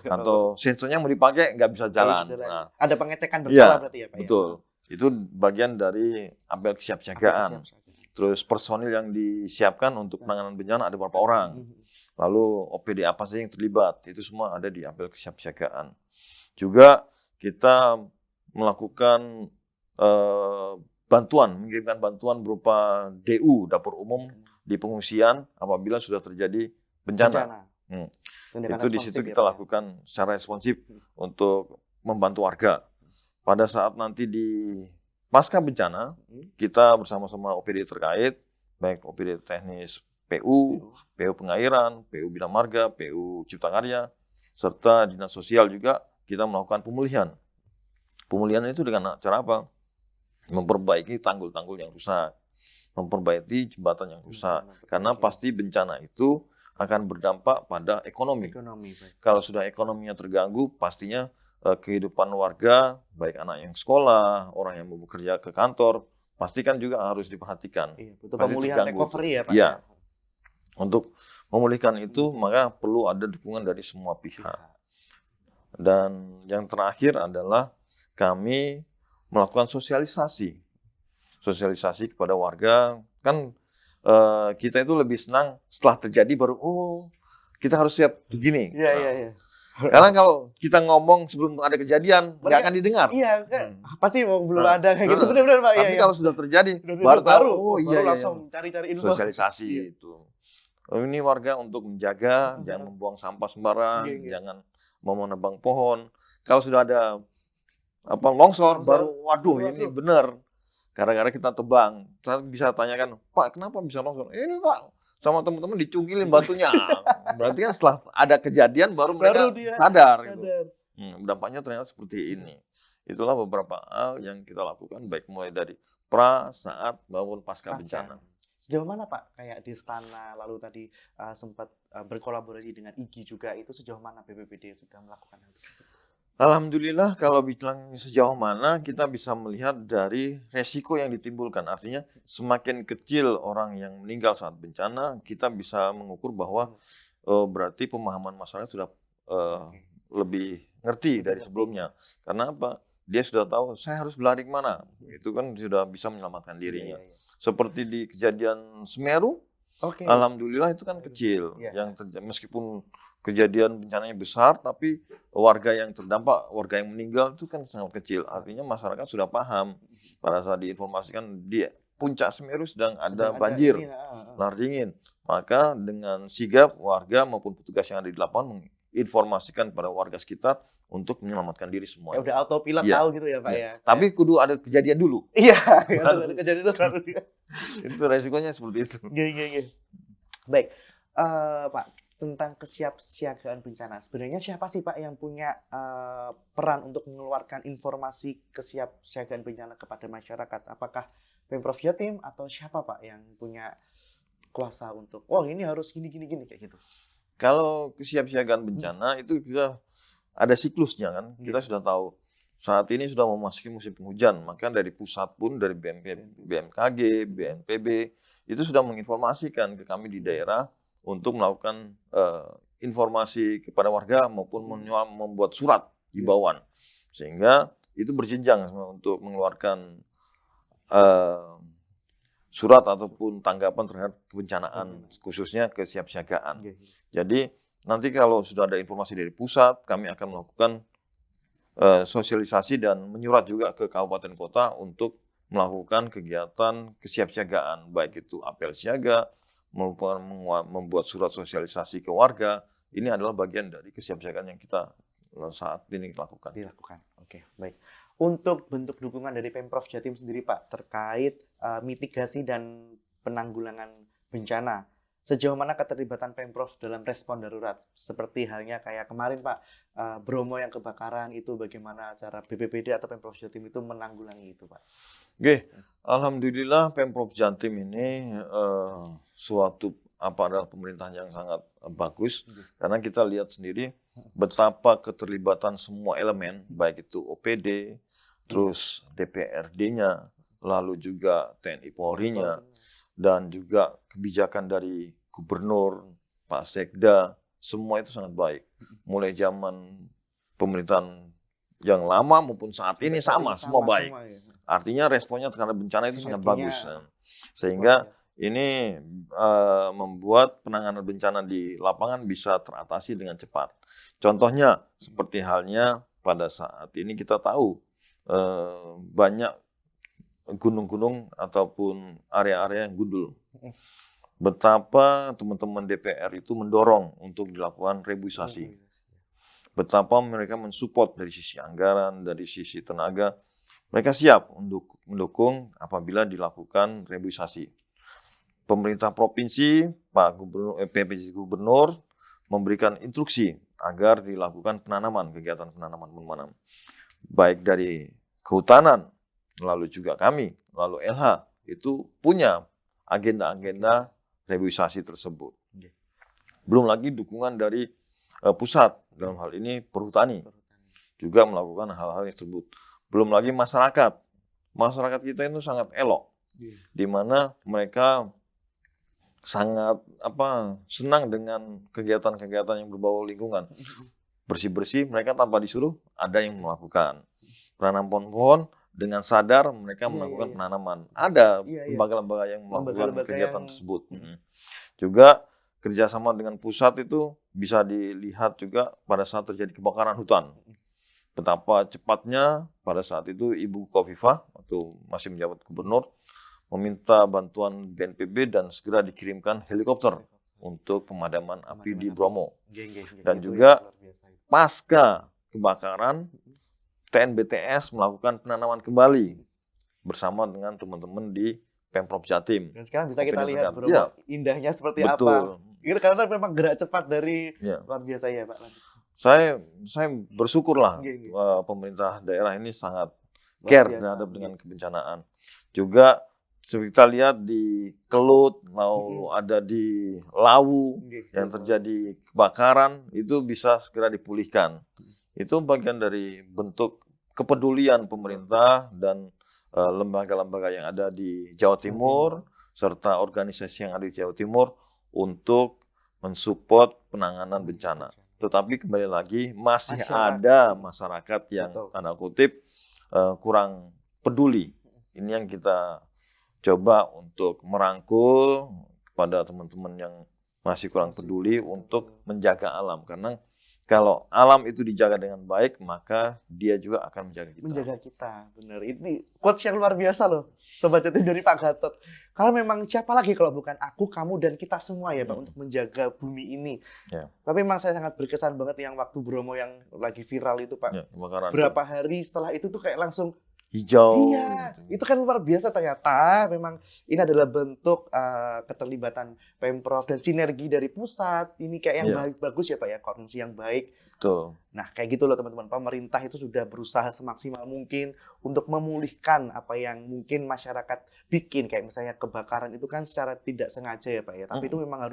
Atau sensornya mau dipakai nggak bisa jalan. Nah, ada pengecekan berkala berarti ya Pak? Betul. Itu bagian dari apel kesiapsiagaan. Terus personil yang disiapkan untuk penanganan bencana ada berapa orang. Lalu OPD apa saja yang terlibat. Itu semua ada di apel kesiapsiagaan. Juga kita melakukan mengirimkan bantuan berupa DU, dapur umum di pengungsian apabila sudah terjadi bencana. Itu di situ kita lakukan secara responsif untuk membantu warga. Pada saat nanti di pasca bencana, kita bersama-sama OPD terkait, baik OPD teknis PU, PU Pengairan, PU Bina Marga, PU Cipta Karya, serta Dinas Sosial juga kita melakukan pemulihan. Pemulihan itu dengan cara apa? Memperbaiki tanggul-tanggul yang rusak, memperbaiki jembatan yang rusak. Karena pasti bencana itu akan berdampak pada ekonomi. Kalau sudah ekonominya terganggu, pastinya kehidupan warga, baik anak yang sekolah, orang yang mau bekerja ke kantor, pasti kan juga harus diperhatikan. Butuh pemulihan recovery ya Pak? Iya. Untuk memulihkan itu, maka perlu ada dukungan dari semua pihak. Dan yang terakhir adalah kami melakukan sosialisasi. Sosialisasi kepada warga, kan kita itu lebih senang setelah terjadi baru kita harus siap begini. Iya. Karena kalau kita ngomong sebelum ada kejadian nggak akan didengar. Iya, pasti belum ada kayak gitu, benar-benar Pak. Tapi kalau sudah terjadi baru tahu. Baru langsung cari-cari info. Sosialisasi itu. Ini warga untuk menjaga, jangan membuang sampah sembarang, jangan mau menebang pohon. Kalau sudah ada longsor, baru waduh ini benar. Gara-gara kita tebang. Saya bisa tanyakan, Pak kenapa bisa longsor? Ini Pak, sama teman-teman dicungkilin batunya. Berarti kan setelah ada kejadian baru mereka sadar. Gitu. Dampaknya ternyata seperti ini. Itulah beberapa hal yang kita lakukan, baik mulai dari pra, saat, maupun pasca bencana. Sejauh mana Pak, kayak di Istana, lalu tadi sempat berkolaborasi dengan IGI juga, itu sejauh mana BPBD sudah melakukan hal tersebut? Alhamdulillah kalau bilang sejauh mana kita bisa melihat dari resiko yang ditimbulkan. Artinya semakin kecil orang yang meninggal saat bencana, kita bisa mengukur bahwa berarti pemahaman masyarakat sudah lebih ngerti dari sebelumnya. Karena apa? Dia sudah tahu saya harus berlari kemana. Itu kan sudah bisa menyelamatkan dirinya. Seperti di kejadian Semeru, alhamdulillah itu kan kecil. Yang meskipun kejadian bencananya besar, tapi warga yang terdampak, warga yang meninggal itu kan sangat kecil. Artinya masyarakat sudah paham pada saat diinformasikan di puncak Semeru sedang ada banjir ini, lahar dingin. Maka dengan sigap warga maupun petugas yang ada di lapangan menginformasikan pada warga sekitar untuk menyelamatkan diri ya semuanya. udah autopilot Iya. tahu gitu ya Pak Iya. ya. Tapi kudu ada kejadian dulu. Iya, Baru. kejadian itu baru. Itu resikonya seperti itu. Iya. Baik, Pak, tentang kesiapsiagaan bencana. Sebenarnya siapa sih Pak yang punya peran untuk mengeluarkan informasi kesiapsiagaan bencana kepada masyarakat? Apakah Pemprov Jatim atau siapa Pak yang punya kuasa untuk, oh ini harus gini kayak gitu? Kalau kesiapsiagaan bencana itu kita ada siklusnya kan. Kita sudah tahu saat ini sudah memasuki musim penghujan. Maka dari pusat pun, dari BMKG, BNPB, itu sudah menginformasikan ke kami di daerah untuk melakukan informasi kepada warga maupun membuat surat himbauan. Sehingga itu berjenjang untuk mengeluarkan surat ataupun tanggapan terhadap kebencanaan, khususnya kesiapsiagaan. Jadi nanti kalau sudah ada informasi dari pusat, kami akan melakukan sosialisasi dan menyurat juga ke kabupaten kota untuk melakukan kegiatan kesiapsiagaan, baik itu apel siaga, membuat surat sosialisasi ke warga. Ini adalah bagian dari kesiapsiagaan yang kita saat ini lakukan. Oke, baik. Untuk bentuk dukungan dari Pemprov Jatim sendiri Pak terkait mitigasi dan penanggulangan bencana, sejauh mana keterlibatan Pemprov dalam respon darurat? Seperti halnya kayak kemarin Pak, Bromo yang kebakaran, itu bagaimana cara BPBD atau Pemprov Jatim itu menanggulangi itu Pak? Oke, alhamdulillah Pemprov Jatim ini suatu adalah pemerintahan yang sangat bagus, karena kita lihat sendiri betapa keterlibatan semua elemen, baik itu OPD, terus DPRD-nya, lalu juga TNI Polri-nya, dan juga kebijakan dari Gubernur, Pak Sekda, semua itu sangat baik. Mulai zaman pemerintahan yang lama maupun saat ini sama semua baik. Artinya responnya terhadap bencana itu sangat bagus. Sehingga ini membuat penanganan bencana di lapangan bisa teratasi dengan cepat. Contohnya seperti halnya pada saat ini kita tahu banyak gunung-gunung ataupun area-area yang gundul. Betapa teman-teman DPR itu mendorong untuk dilakukan rebuisasi. Betapa mereka mensupport dari sisi anggaran, dari sisi tenaga. Mereka siap untuk mendukung apabila dilakukan rebuisasi. Pemerintah provinsi, Pak Gubernur, PPJ Gubernur memberikan instruksi agar dilakukan penanaman, kegiatan penanaman menanam. Baik dari kehutanan, lalu juga kami, lalu LH, itu punya agenda-agenda rebuisasi tersebut. Belum lagi dukungan dari pusat, dalam hal ini perhutani, juga melakukan hal-hal yang tersebut. Belum lagi masyarakat. Masyarakat kita itu sangat elok, di mana mereka sangat senang dengan kegiatan-kegiatan yang berbau lingkungan. Bersih-bersih, mereka tanpa disuruh ada yang melakukan. Penanam pohon dengan sadar mereka melakukan penanaman. Ada lembaga-lembaga yang melakukan kegiatan tersebut. Juga kerjasama dengan pusat itu bisa dilihat juga pada saat terjadi kebakaran hutan. Betapa cepatnya pada saat itu Ibu Khofifah waktu masih menjabat gubernur meminta bantuan BNPB dan segera dikirimkan helikopter untuk pemadaman api di Bromo. Dan juga pasca kebakaran TNBTS melakukan penanaman kembali bersama dengan teman-teman di Pemprov Jatim. Dan sekarang bisa kita lihat Bromo indahnya seperti betul. Apa. Karena memang gerak cepat dari luar biasa ya Pak. Saya bersyukurlah pemerintah daerah ini sangat care terhadap dengan kebencanaan. Juga kita lihat di Kelut, mau ada di Lawu yang terjadi kebakaran, itu bisa segera dipulihkan. Itu bagian dari bentuk kepedulian pemerintah dan lembaga-lembaga yang ada di Jawa Timur, serta organisasi yang ada di Jawa Timur untuk mensupport penanganan bencana. Tetapi kembali lagi masih ada masyarakat yang tanda kutip kurang peduli. Ini yang kita coba untuk merangkul kepada teman-teman yang masih kurang peduli untuk menjaga alam. Karena kalau alam itu dijaga dengan baik, maka dia juga akan menjaga kita. Menjaga kita, bener. Ini quotes yang luar biasa loh, Sobat Jatim dari Pak Gatot. Karena memang siapa lagi kalau bukan aku, kamu, dan kita semua ya Pak, untuk menjaga bumi ini. Ya. Tapi memang saya sangat berkesan banget yang waktu Bromo yang lagi viral itu Pak. Ya, kebakaran Berapa hari setelah itu tuh kayak langsung hijau. iya, itu kan luar biasa ternyata. Memang ini adalah bentuk keterlibatan Pemprov dan sinergi dari pusat. Ini kayak yang bagus ya Pak ya, koordinasi yang baik. Betul. Nah, kayak gitu loh teman-teman. Pemerintah itu sudah berusaha semaksimal mungkin untuk memulihkan apa yang mungkin masyarakat bikin. Kayak misalnya kebakaran itu kan secara tidak sengaja ya Pak ya. Tapi itu memang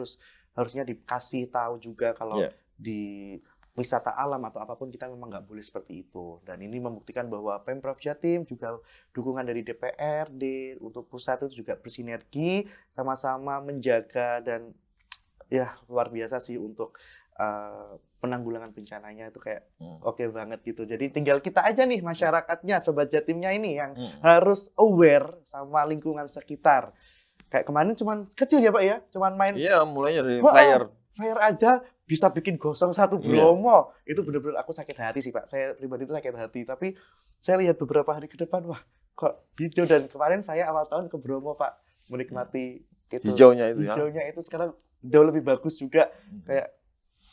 harusnya dikasih tahu juga kalau di wisata alam atau apapun kita memang nggak boleh seperti itu. Dan ini membuktikan bahwa Pemprov Jatim juga dukungan dari DPRD untuk pusat itu juga bersinergi sama-sama menjaga dan ya luar biasa sih untuk penanggulangan bencananya itu kayak oke banget gitu. Jadi tinggal kita aja nih masyarakatnya, Sobat Jatimnya ini yang harus aware sama lingkungan sekitar. Kayak kemarin cuman kecil ya Pak ya, cuman main. Iya, mulainya dari flyer. Flyer aja bisa bikin gosong satu Bromo. Itu benar-benar aku sakit hati sih Pak. Saya pribadi itu sakit hati. Tapi saya lihat beberapa hari ke depan, wah kok hijau. Dan kemarin saya awal tahun ke Bromo Pak, menikmati itu. Hijaunya itu ya. Hijaunya itu sekarang jauh lebih bagus juga. Kayak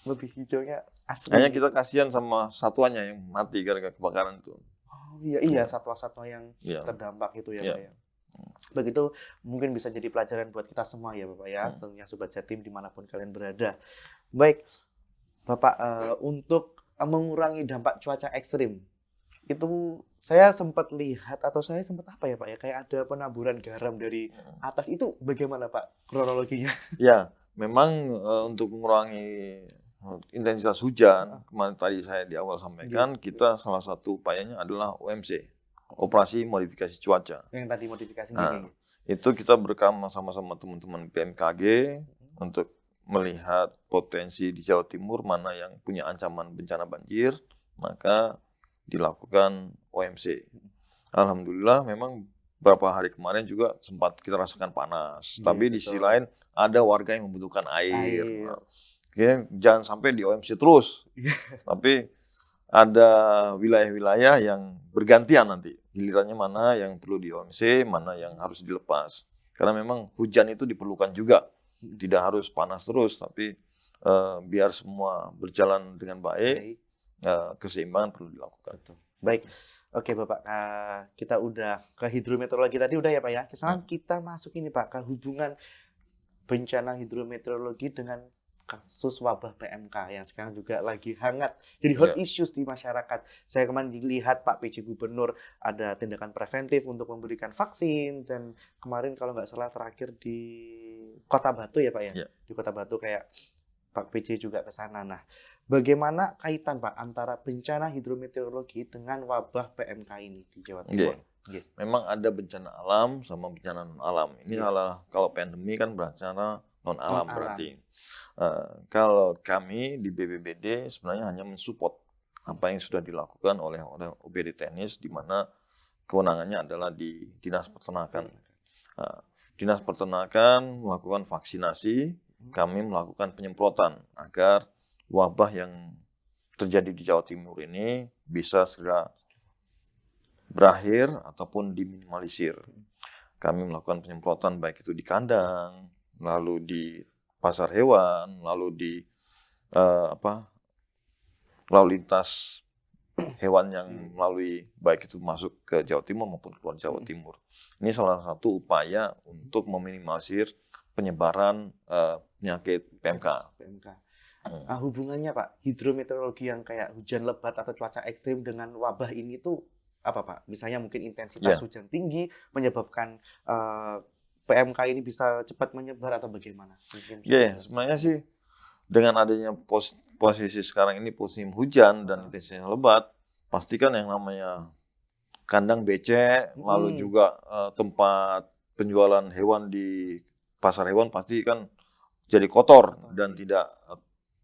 lebih hijaunya asli. Hanya kita kasihan sama satuannya yang mati gara-gara kebakaran itu. Oh iya, satwa-satwa yang terdampak itu ya Pak ya. Begitu mungkin bisa jadi pelajaran buat kita semua ya Bapak ya, tentunya Sobat Jatim dimanapun kalian berada. Baik, Bapak, untuk mengurangi dampak cuaca ekstrim, itu saya sempat lihat atau saya sempat apa ya Pak ya, kayak ada penaburan garam dari atas, itu bagaimana Pak kronologinya? Ya, memang untuk mengurangi intensitas hujan, kemarin tadi saya di awal sampaikan, kita salah satu upayanya adalah OMC. Operasi modifikasi cuaca. Yang tadi modifikasi itu kita bersama sama teman-teman BMKG untuk melihat potensi di Jawa Timur mana yang punya ancaman bencana banjir, maka dilakukan OMC. Alhamdulillah memang beberapa hari kemarin juga sempat kita rasakan panas, tapi di sisi lain ada warga yang membutuhkan air. Jangan sampai di OMC terus, tapi ada wilayah-wilayah yang bergantian nanti. Gilirannya mana yang perlu di OMC, mana yang harus dilepas. Karena memang hujan itu diperlukan juga. Tidak harus panas terus, tapi biar semua berjalan dengan baik, keseimbangan perlu dilakukan. Baik, oke Bapak, kita udah ke hidrometeorologi tadi udah ya Pak ya. Sekarang kita masuk ini Pak, ke hubungan bencana hidrometeorologi dengan kasus wabah PMK yang sekarang juga lagi hangat jadi hot issues di masyarakat. Saya kemarin dilihat Pak PJ Gubernur ada tindakan preventif untuk memberikan vaksin, dan kemarin kalau nggak salah terakhir di Kota Batu ya Pak ya, di Kota Batu kayak Pak PJ juga ke sana. Nah, bagaimana kaitan Pak antara bencana hidrometeorologi dengan wabah PMK ini di Jawa Timur? Memang ada bencana alam sama bencana non alam. Ini kalau pandemi kan bencana non alam berarti. Kalau kami di BPBD sebenarnya hanya mensupport apa yang sudah dilakukan oleh OBD teknis, di mana kewenangannya adalah di Dinas Peternakan. Dinas Peternakan melakukan vaksinasi, kami melakukan penyemprotan agar wabah yang terjadi di Jawa Timur ini bisa segera berakhir ataupun diminimalisir. Kami melakukan penyemprotan baik itu di kandang, lalu di pasar hewan, lalu di lalu lintas hewan yang melalui baik itu masuk ke Jawa Timur maupun keluar Jawa Timur. Ini salah satu upaya untuk meminimalisir penyebaran penyakit PMK. Hubungannya Pak, hidrometeorologi yang kayak hujan lebat atau cuaca ekstrim dengan wabah ini tuh apa Pak? Misalnya mungkin intensitas hujan tinggi menyebabkan PMK ini bisa cepat menyebar atau bagaimana? Sebenarnya sih dengan adanya posisi sekarang ini musim hujan dan intensitasnya lebat, pastikan yang namanya kandang becek, lalu juga tempat penjualan hewan di pasar hewan pasti kan jadi kotor dan tidak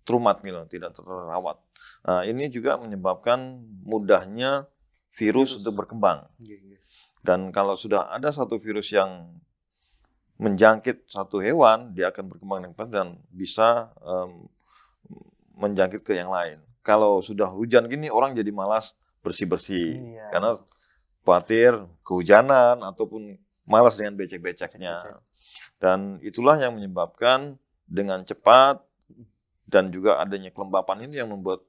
terumat gitu, tidak terawat. Nah, ini juga menyebabkan mudahnya virus untuk berkembang. Dan kalau sudah ada satu virus yang menjangkit satu hewan, dia akan berkembang dengan cepat dan bisa menjangkit ke yang lain. Kalau sudah hujan gini, orang jadi malas bersih-bersih Iya. karena khawatir kehujanan ataupun malas dengan becek-beceknya. Becek-becek. Dan itulah yang menyebabkan dengan cepat dan juga adanya kelembapan ini yang membuat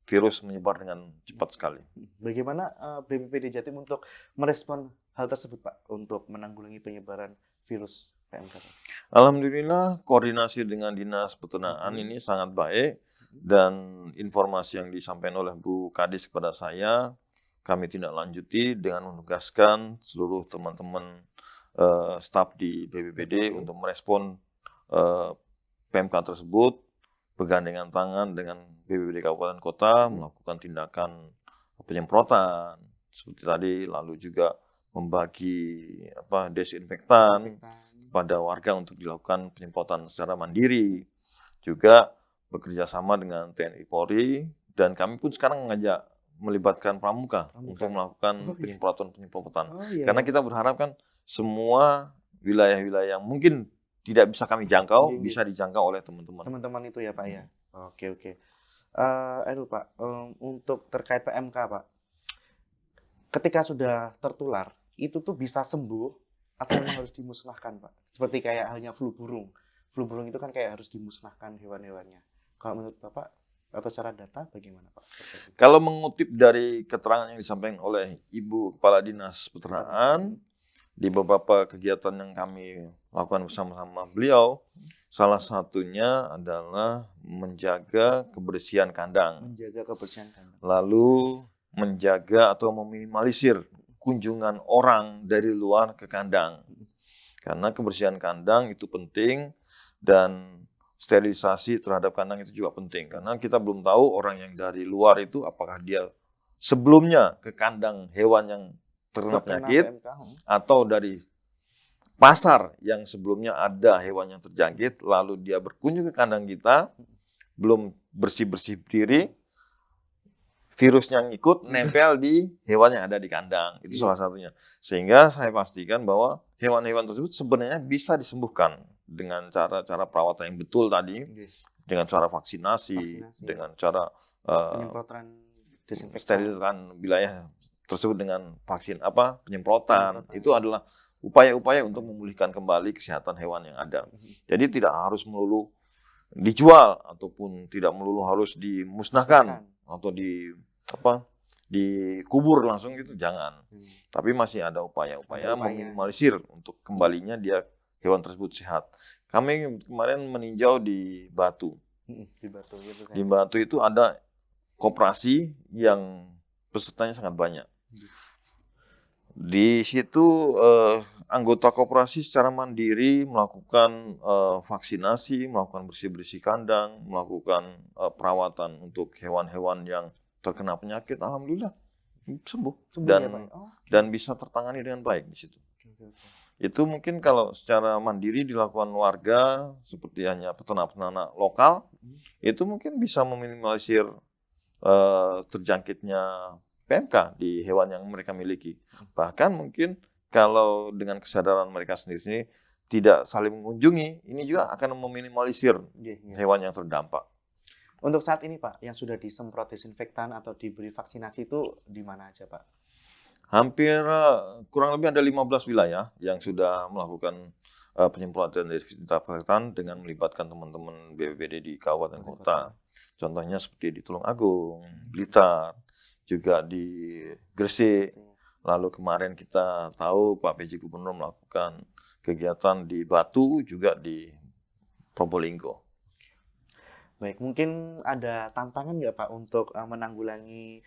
virus menyebar dengan cepat sekali. Bagaimana BPPD Jatim untuk merespon hal tersebut, Pak, untuk menanggulangi penyebaran virus PMK? Alhamdulillah koordinasi dengan Dinas Peternakan ini sangat baik dan informasi yang disampaikan oleh Bu Kadis kepada saya, kami tindak lanjuti dengan menugaskan seluruh teman-teman staf di BPPD untuk merespon PMK tersebut, bergandengan tangan dengan BPBD Kabupaten Kota melakukan tindakan penyemprotan seperti tadi, lalu juga membagi desinfektan kepada warga untuk dilakukan penyemprotan secara mandiri, juga bekerja sama dengan TNI Polri, dan kami pun sekarang mengajak melibatkan pramuka untuk melakukan penyemprotan. Karena kita berharap kan semua wilayah-wilayah yang mungkin tidak bisa kami jangkau, bisa dijangkau oleh teman-teman. Teman-teman itu ya, Pak ya. Oke. Pak, untuk terkait PMK, Pak, ketika sudah tertular, itu tuh bisa sembuh atau memang harus dimusnahkan, Pak? Seperti kayak halnya flu burung. Flu burung itu kan kayak harus dimusnahkan hewan-hewannya. Kalau menurut Bapak, atau secara data bagaimana, Pak? Kalau mengutip dari keterangan yang disampaikan oleh Ibu Kepala Dinas Peternakan, di beberapa kegiatan yang kami lakukan bersama-sama beliau, salah satunya adalah menjaga kebersihan kandang. Lalu menjaga atau meminimalisir kunjungan orang dari luar ke kandang. Karena kebersihan kandang itu penting dan sterilisasi terhadap kandang itu juga penting. Karena kita belum tahu orang yang dari luar itu apakah dia sebelumnya ke kandang hewan yang terkena penyakit atau dari pasar yang sebelumnya ada hewan yang terjangkit, lalu dia berkunjung ke kandang kita, belum bersih-bersih diri, virusnya ngikut, nempel di hewan yang ada di kandang. Itu salah satunya. Sehingga saya pastikan bahwa hewan-hewan tersebut sebenarnya bisa disembuhkan dengan cara-cara perawatan yang betul tadi, dengan cara vaksinasi. Dengan cara sterilkan wilayah tersebut dengan vaksin penyemprotan. Itu adalah upaya-upaya untuk memulihkan kembali kesehatan hewan yang ada. Jadi tidak harus melulu dijual ataupun tidak melulu harus dimusnahkan atau dikubur langsung gitu, jangan. Tapi masih ada upaya-upaya meminimalisir untuk kembalinya dia hewan tersebut sehat. Kami kemarin meninjau di Batu. Di Batu itu ada koperasi yang pesertanya sangat banyak. Di situ anggota koperasi secara mandiri melakukan vaksinasi, melakukan bersih-bersih kandang, melakukan perawatan untuk hewan-hewan yang terkena penyakit. Alhamdulillah sembuh dan bisa tertangani dengan baik di situ. Itu mungkin kalau secara mandiri dilakukan warga seperti hanya peternak-peternak lokal, itu mungkin bisa meminimalisir terjangkitnya PMK di hewan yang mereka miliki. Bahkan mungkin kalau dengan kesadaran mereka sendiri tidak saling mengunjungi, ini juga akan meminimalisir hewan yang terdampak. Untuk saat ini, Pak, yang sudah disemprot desinfektan atau diberi vaksinasi itu di mana aja, Pak? Hampir kurang lebih ada 15 wilayah yang sudah melakukan penyemprotan desinfektan dengan melibatkan teman-teman BPBD di kabupaten kota. Contohnya seperti di Tulungagung, Blitar, juga di Gresik. Lalu kemarin kita tahu Pak PJ Gubernur melakukan kegiatan di Batu, juga di Probolinggo. Baik, mungkin ada tantangan nggak, Pak, untuk menanggulangi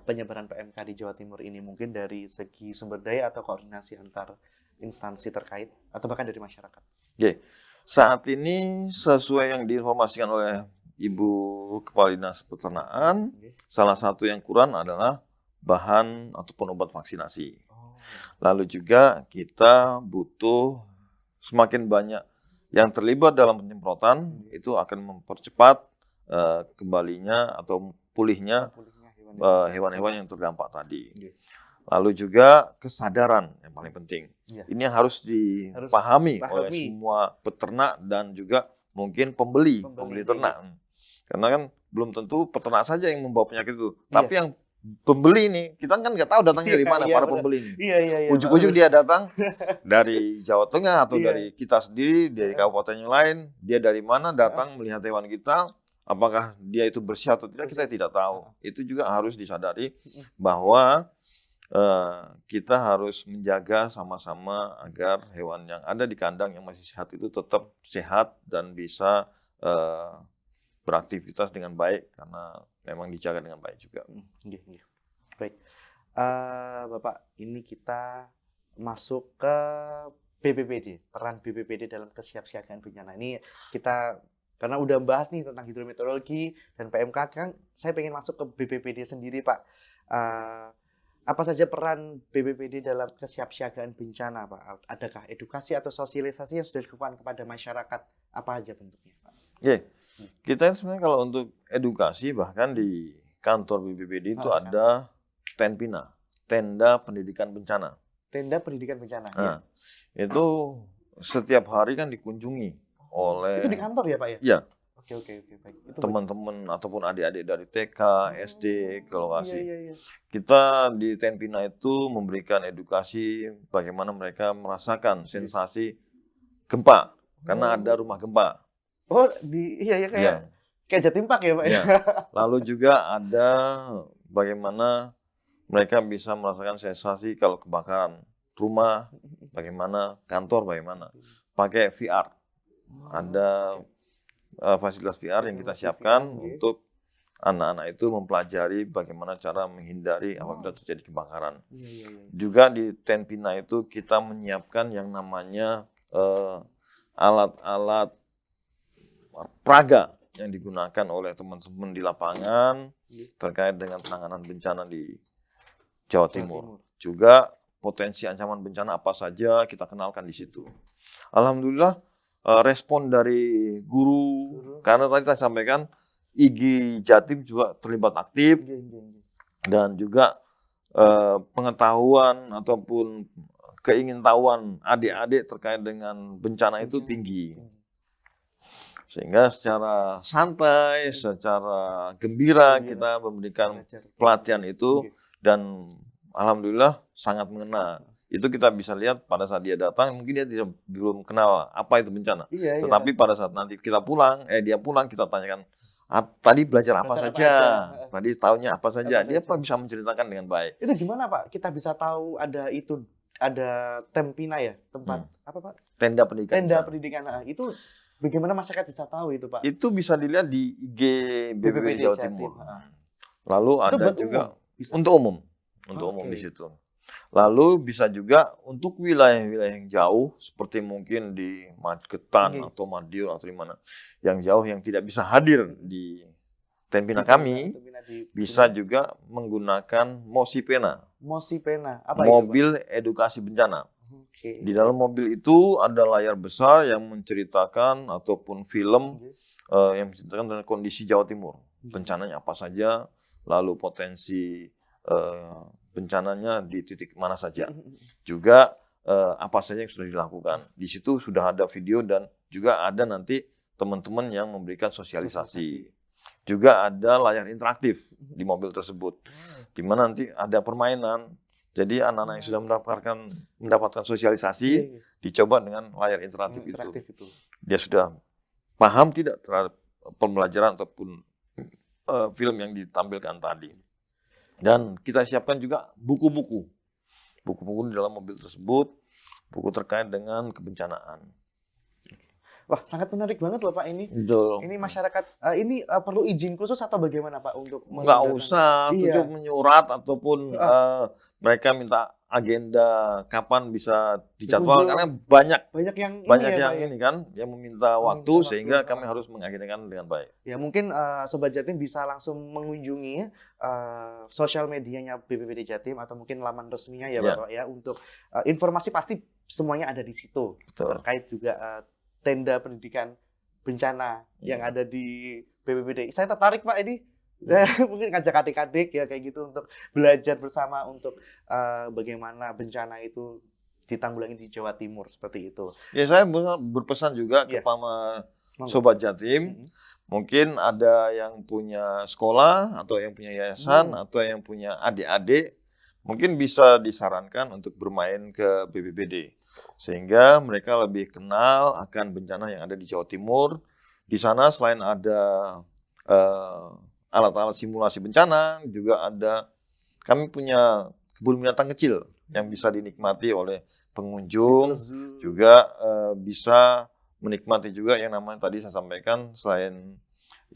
penyebaran PMK di Jawa Timur ini? Mungkin dari segi sumber daya atau koordinasi antar instansi terkait, atau bahkan dari masyarakat? Oke. Saat ini sesuai yang diinformasikan oleh Ibu Kepala Dinas Peternakan, salah satu yang kurang adalah bahan ataupun obat vaksinasi. Lalu juga kita butuh semakin banyak yang terlibat dalam penyemprotan, itu akan mempercepat kembalinya atau pulihnya hewan-hewan yang terdampak tadi. Lalu juga kesadaran yang paling penting. Iya. Ini yang harus dipahami oleh pahami. semua peternak dan juga mungkin pembeli Pembeli, ternak. Karena kan belum tentu peternak saja yang membawa penyakit itu, Iya. tapi yang pembeli ini kita kan nggak tahu datangnya dari mana Iya, para benar. pembeli ini. Iya. Ujuk-ujuk dia datang dari Jawa Tengah atau Iya. dari kita sendiri, dari kabupaten yang lain. Dia dari mana datang melihat hewan kita, apakah dia itu bersih atau tidak, kita tidak tahu. Itu juga harus disadari bahwa kita harus menjaga sama-sama agar hewan yang ada di kandang yang masih sehat itu tetap sehat dan bisa beraktivitas dengan baik karena memang dijaga dengan baik juga. Nggih. Baik. Bapak, ini kita masuk ke BPBD, peran BPBD dalam kesiapsiagaan bencana. Ini kita karena udah bahas nih tentang hidrometeorologi dan PMK, kan saya pengen masuk ke BPBD sendiri, Pak. Apa saja peran BPBD dalam kesiapsiagaan bencana, Pak? Adakah edukasi atau sosialisasi yang sudah dilakukan kepada masyarakat? Apa aja bentuknya, Pak? Kita sebenarnya kalau untuk edukasi, bahkan di kantor BPBD itu ada TENPINA, Tenda Pendidikan Bencana. Tenda Pendidikan Bencana. Nah, itu setiap hari kan dikunjungi oleh... Itu di kantor ya, Pak ya? Iya. Oke, baik. Itu teman-teman ataupun adik-adik dari TK, SD ke lokasi. Iya. Kita di TENPINA itu memberikan edukasi bagaimana mereka merasakan sensasi gempa karena ada rumah gempa. Oh, kayak Jatim Park ya, Pak ya? Lalu juga ada bagaimana mereka bisa merasakan sensasi kalau kebakaran rumah, bagaimana kantor, bagaimana pakai VR. Ada fasilitas VR yang kita siapkan untuk anak-anak itu mempelajari bagaimana cara menghindari apabila terjadi kebakaran. Juga di TENPINA itu kita menyiapkan yang namanya alat-alat praga yang digunakan oleh teman-teman di lapangan terkait dengan penanganan bencana di Jawa Timur. Juga potensi ancaman bencana apa saja kita kenalkan di situ. Alhamdulillah respon dari guru, karena tadi saya sampaikan IG Jatim juga terlibat aktif dan juga pengetahuan ataupun keingintahuan adik-adik terkait dengan bencana itu tinggi. Sehingga secara santai, secara gembira kita memberikan pelatihan itu dan alhamdulillah sangat mengena. Itu kita bisa lihat pada saat dia datang, mungkin dia belum kenal apa itu bencana. Tetapi pada saat nanti kita pulang, dia pulang, kita tanyakan, tadi belajar apa saja? Tadi tahunya apa saja? Dia bisa menceritakan dengan baik. Itu gimana, Pak? Kita bisa tahu ada TENPINA ya, tempat apa, Pak? Tenda Pendidikan. Tenda Pendidikan. Itu bagaimana masyarakat bisa tahu itu, Pak? Itu bisa dilihat di IG BPBD Jawa Timur. Lalu ada juga untuk umum di situ. Lalu bisa juga untuk wilayah-wilayah yang jauh seperti mungkin di Magetan atau Madiun atau di mana yang jauh yang tidak bisa hadir di TENPINA kami, bisa juga menggunakan Mosipena. Apa mobil itu, edukasi bencana. Di dalam mobil itu ada layar besar yang menceritakan ataupun film yang menceritakan tentang kondisi Jawa Timur. Bencananya apa saja, lalu potensi bencananya di titik mana saja. Juga apa saja yang sudah dilakukan. Di situ sudah ada video dan juga ada nanti teman-teman yang memberikan sosialisasi. Juga ada layar interaktif di mobil tersebut. Di mana nanti ada permainan. Jadi anak-anak yang sudah mendapatkan sosialisasi dicoba dengan layar interaktif itu. Dia sudah paham tidak terhadap pembelajaran ataupun film yang ditampilkan tadi. Dan kita siapkan juga buku-buku di dalam mobil tersebut, buku terkait dengan kebencanaan. Wah, sangat menarik banget loh, Pak, ini. Betul. Ini masyarakat ini perlu izin khusus atau bagaimana, Pak, untuk nggak usah cukup menyurat ataupun mereka minta agenda kapan bisa dijadwal karena banyak yang ini kan yang meminta waktu sehingga kami harus mengagendakan dengan baik. Ya mungkin Sobat Jatim bisa langsung mengunjungi sosial medianya BPBD Jatim atau mungkin laman resminya ya Bapak ya untuk informasi pasti semuanya ada di situ. Betul. Terkait juga tenda pendidikan bencana yang ada di BPBD. Saya tertarik, Pak, ini Mungkin ngajak adik-adik ya kayak gitu untuk belajar bersama untuk bagaimana bencana itu ditanggulangi di Jawa Timur seperti itu. Ya, saya berpesan juga Iya. kepada Monggo. Sobat Jatim, mungkin ada yang punya sekolah atau yang punya yayasan atau yang punya adik-adik, mungkin bisa disarankan untuk bermain ke BPBD sehingga mereka lebih kenal akan bencana yang ada di Jawa Timur. Di sana selain ada alat-alat simulasi bencana, juga kami punya kebun binatang kecil yang bisa dinikmati oleh pengunjung, juga bisa menikmati juga yang namanya tadi saya sampaikan, selain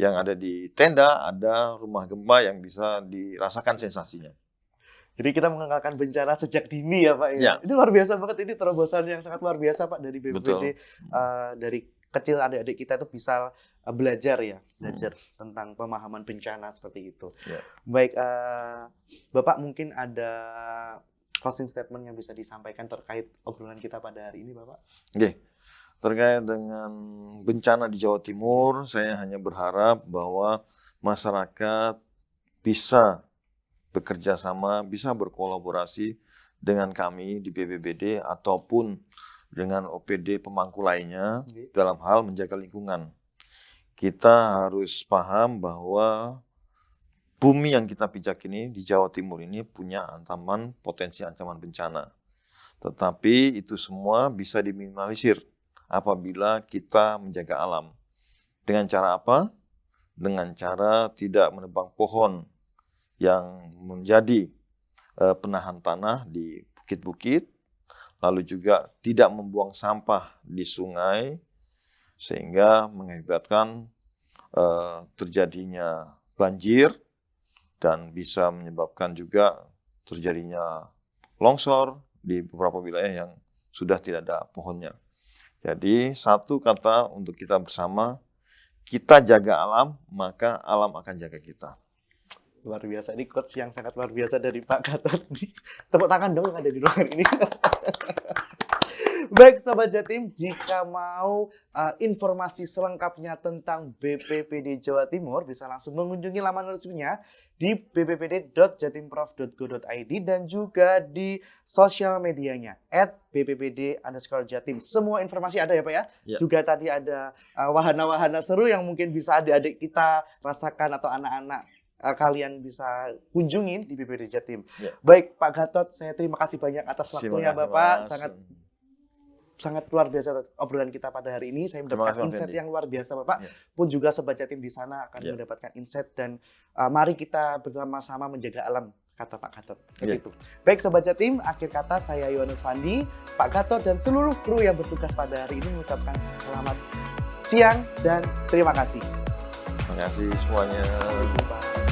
yang ada di tenda, ada rumah gempa yang bisa dirasakan sensasinya. Jadi kita mengenalkan bencana sejak dini ya Pak ya. Ya. Ini luar biasa banget, ini terobosan yang sangat luar biasa Pak dari BPBD. Betul. Dari kecil adik-adik kita itu bisa belajar tentang pemahaman bencana seperti itu. Ya. Baik, Bapak mungkin ada closing statement yang bisa disampaikan terkait obrolan kita pada hari ini Bapak? Oke. Terkait dengan bencana di Jawa Timur, saya hanya berharap bahwa masyarakat bisa bekerja sama, bisa berkolaborasi dengan kami di BPBD ataupun dengan OPD pemangku lainnya dalam hal menjaga lingkungan. Kita harus paham bahwa bumi yang kita pijak ini di Jawa Timur ini punya potensi ancaman bencana. Tetapi itu semua bisa diminimalisir apabila kita menjaga alam. Dengan cara apa? Dengan cara tidak menebang pohon yang menjadi penahan tanah di bukit-bukit, lalu juga tidak membuang sampah di sungai, sehingga mengakibatkan terjadinya banjir dan bisa menyebabkan juga terjadinya longsor di beberapa wilayah yang sudah tidak ada pohonnya. Jadi satu kata untuk kita bersama, kita jaga alam, maka alam akan jaga kita. Luar biasa, ini quotes yang sangat luar biasa dari Pak Gatot. Tepuk tangan dong yang ada di ruangan ini. Baik Sobat Jatim, jika mau informasi selengkapnya tentang BPPD Jawa Timur, bisa langsung mengunjungi laman resminya di bppd.jatimprov.go.id dan juga di sosial medianya @bppd_jatim. Semua informasi ada ya Pak ya? Ya. Juga tadi ada wahana-wahana seru yang mungkin bisa adik-adik kita rasakan atau anak-anak kalian bisa kunjungin di BPBD Jatim. Ya. Baik Pak Gatot, saya terima kasih banyak atas waktunya Bapak. Mas. Sangat luar biasa obrolan kita pada hari ini. Saya mendapatkan insight yang luar biasa Bapak. Ya. Pun juga Sobat Jatim di sana akan mendapatkan insight dan mari kita bersama-sama menjaga alam, kata Pak Gatot. Begitu. Baik Sobat Jatim, akhir kata saya Yohanes Fandi, Pak Gatot dan seluruh kru yang bertugas pada hari ini mengucapkan selamat siang dan terima kasih. Terima kasih semuanya. Sampai jumpa.